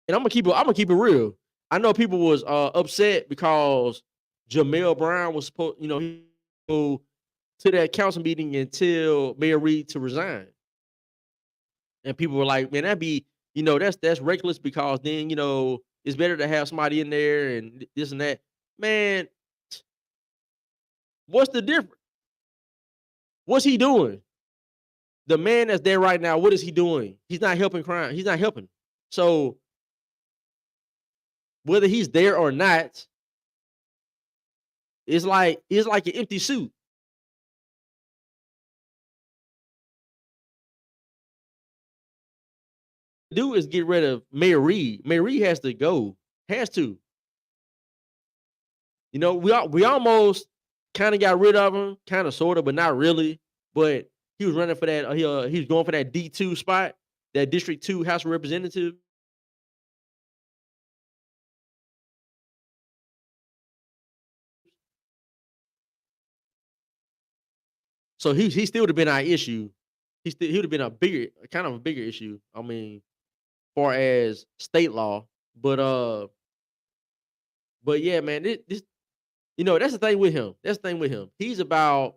And I'm gonna keep it real. I know people was upset because Jamel Brown was supposed, he go to that council meeting and tell Mayor Reed to resign. And people were like, man, that'd be, that's reckless because then, it's better to have somebody in there and this and that. Man, what's the difference? What's he doing? The man that's there right now, what is he doing? He's not helping crime. He's not helping. So whether he's there or not, it's like an empty suit. Do is get rid of Mayor Reed. Mayor Reed has to go. Has to. We almost kind of got rid of him, kind of, sort of, but not really. But he was running for that. He was going for that D2 spot, that District 2 House of Representatives. So he still would have been our issue. He would have been a bigger issue. I mean, far as state law, but yeah, man, this that's the thing with him. That's the thing with him. He's about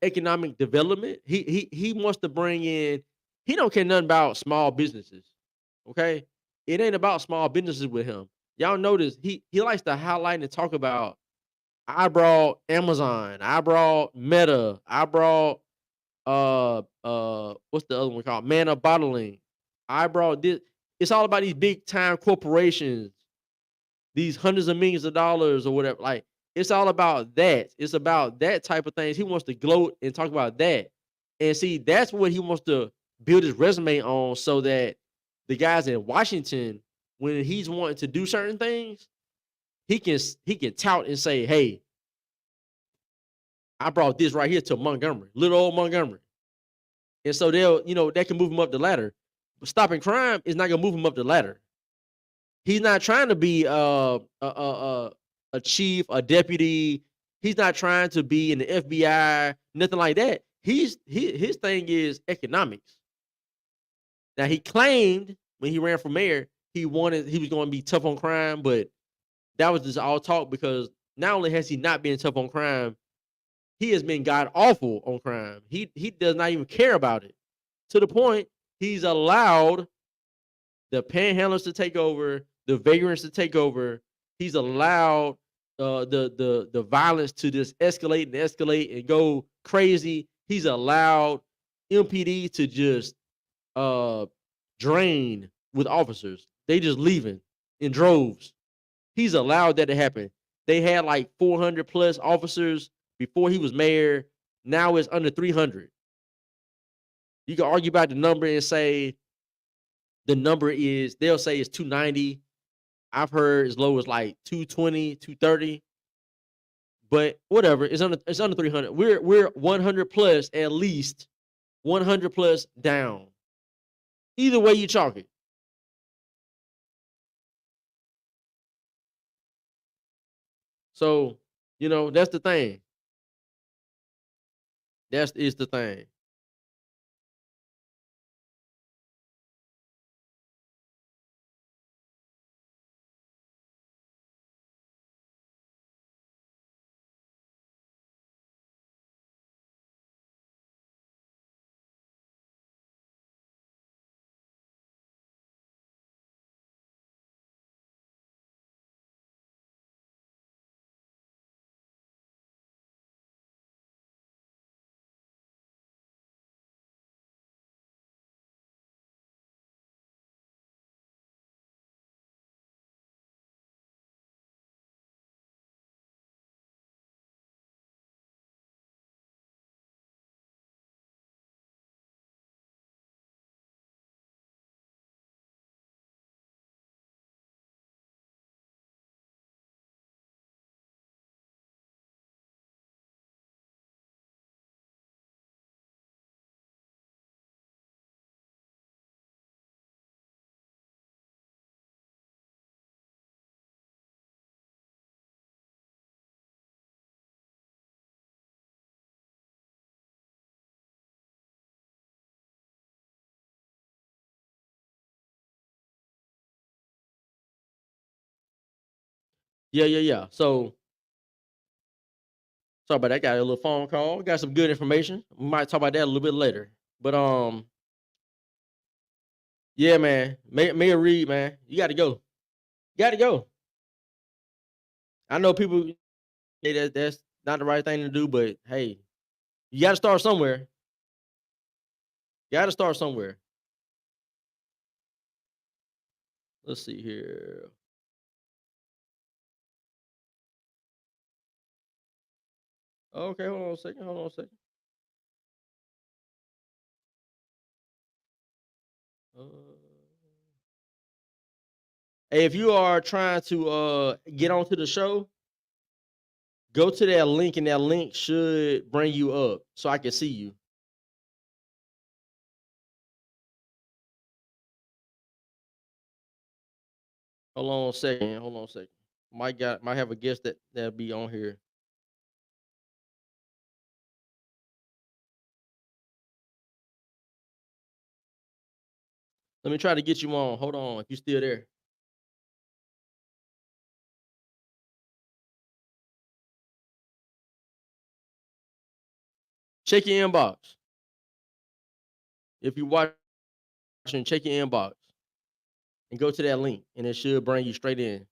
economic development. He wants to bring in. He don't care nothing about small businesses. Okay, it ain't about small businesses with him. Y'all notice he likes to highlight and talk about. I brought Amazon. I brought Meta. I brought what's the other one called? Mana Bottling. I brought this. It's all about these big time corporations, these hundreds of millions of dollars or whatever. Like, it's all about that. It's about that type of things. He wants to gloat and talk about that. And see, that's what he wants to build his resume on, so that the guys in Washington, when he's wanting to do certain things, he can tout and say, hey, I brought this right here to Montgomery, little old Montgomery. And so that can move him up the ladder. But stopping crime is not gonna move him up the ladder. He's not trying to be a chief, a deputy. He's not trying to be in the FBI, nothing like that. His thing is economics. Now, he claimed when he ran for mayor, he was going to be tough on crime, but that was just all talk, because not only has he not been tough on crime, he has been god awful on crime. He does not even care about it, to the point he's allowed the panhandlers to take over, the vagrants to take over. He's allowed the violence to just escalate and go crazy. He's allowed MPD to just drain with officers. They just leaving in droves. He's allowed that to happen. They had like 400 plus officers before he was mayor. Now it's under 300. You can argue about the number and say the number is, they'll say it's 290. I've heard as low as like 220, 230. But whatever, it's under 300. We're 100 plus, at least 100 plus down. Either way you chalk it. So, that's the thing. That is the thing. Yeah. So sorry about that. I got a little phone call. Got some good information. We might talk about that a little bit later. But yeah, man. Mayor Reed, man, you got to go. You got to go. I know people say that's not the right thing to do, but hey, you got to start somewhere. You got to start somewhere. Let's see here. Okay, hold on a second. Uh, Hey, if you are trying to get onto the show, go to that link, and that link should bring you up so I can see you. Hold on a second. Might have a guest that'll be on here. Let me try to get you on. Hold on, if you're still there. Check your inbox. If you're watching, check your inbox and go to that link, and it should bring you straight in.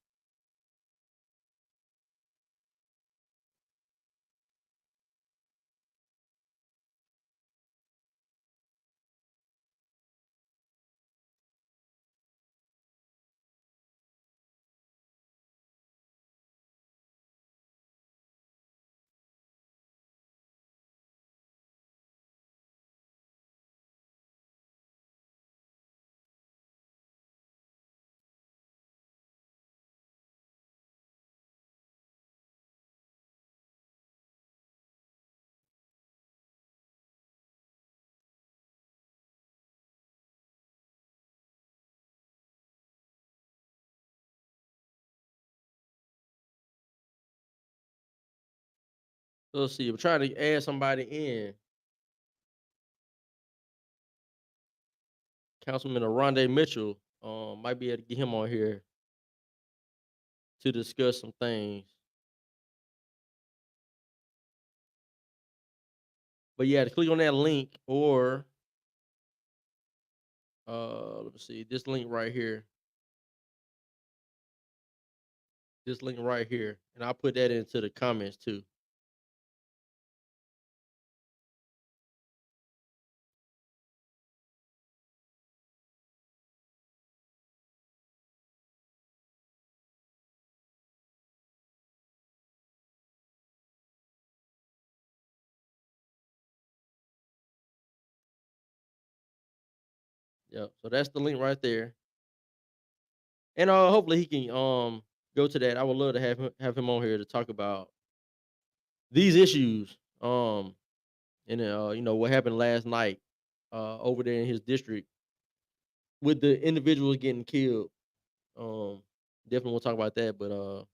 So let's see. I'm trying to add somebody in. Councilman Aronde Mitchell might be able to get him on here to discuss some things. But yeah, to click on that link, or let me see, this link right here. This link right here, and I'll put that into the comments too. Yep. So that's the link right there. And hopefully he can go to that. I would love to have him on here to talk about these issues. And what happened last night over there in his district with the individuals getting killed. Um Definitely we'll talk about that, but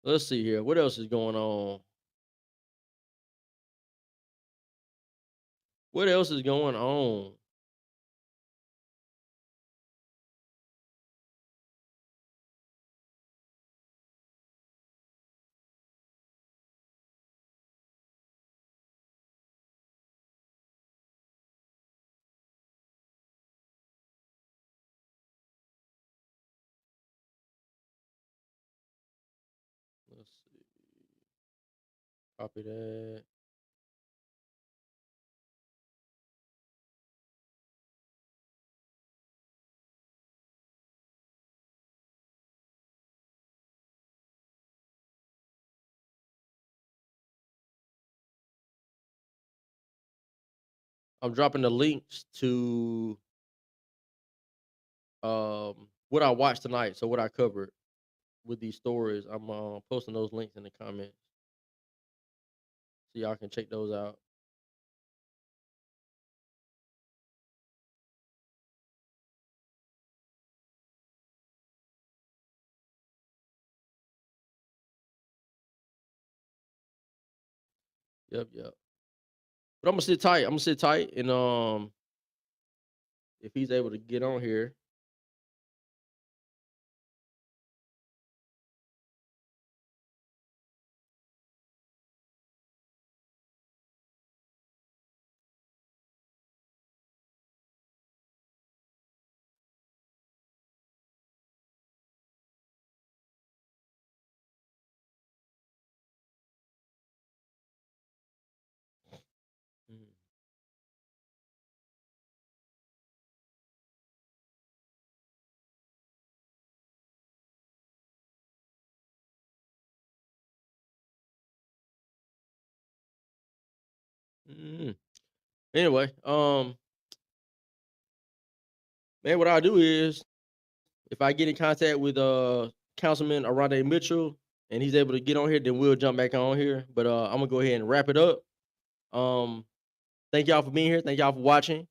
let's see here. What else is going on? What else is going on? Let's see. Copy that. I'm dropping the links to what I watched tonight. So what I covered with these stories, I'm posting those links in the comments so y'all can check those out. Yep, yep. But I'm gonna sit tight. And if he's able to get on here. Mhm. Mhm. Anyway, man, what I'll do is if I get in contact with Councilman Arade Mitchell and he's able to get on here, then we'll jump back on here. But I'm gonna go ahead and wrap it up. Um, Thank y'all for being here. Thank y'all for watching.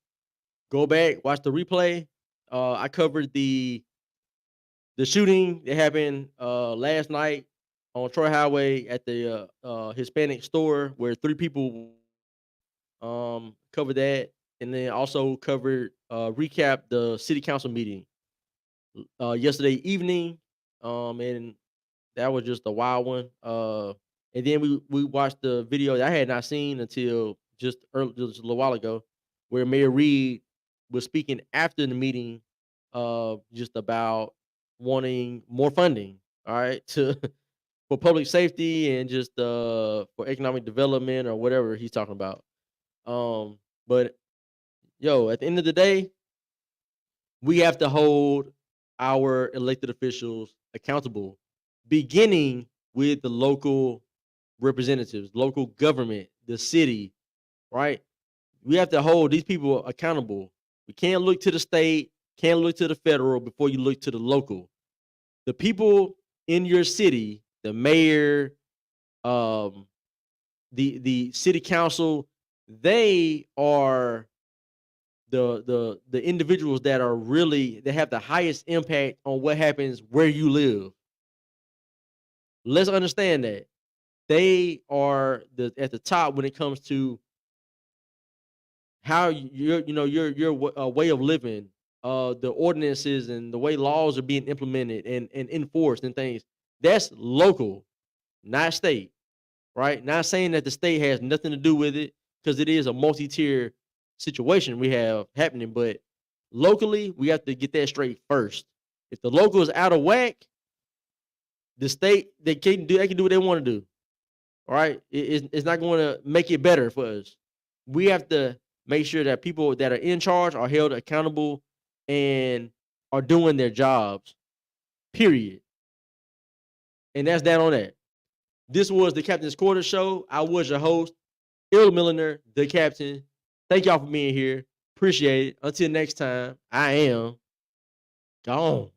Go back, watch the replay. I covered the shooting that happened last night on Troy Highway at the Hispanic store where 3 people covered that, and then also covered recap the city council meeting yesterday evening. And that was just a wild one. And then we watched the video that I had not seen until just a little while ago, where Mayor Reed was speaking after the meeting, just about wanting more funding. All right, to for public safety and just for economic development or whatever he's talking about. But yo, at the end of the day, we have to hold our elected officials accountable, beginning with the local representatives, local government, the city, right? We have to hold these people accountable. We can't look to the state, can't look to the federal before you look to the local. The people in your city, the mayor, um, the city council, they are the individuals that are really that have the highest impact on what happens where you live. Let's understand that they are at the top when it comes to how your way of living, the ordinances and the way laws are being implemented and enforced and things. That's local, not state, right? Not saying that the state has nothing to do with it because it is a multi-tier situation we have happening, but locally, we have to get that straight first. If the local is out of whack, the state, they can do what they want to do. All right. It's not going to make it better for us. We have to make sure that people that are in charge are held accountable and are doing their jobs, period. And that's that on that. This was the Captain's Quarters Show. I was your host, Milliner, the captain. Thank y'all for being here. Appreciate it. Until next time, I am gone.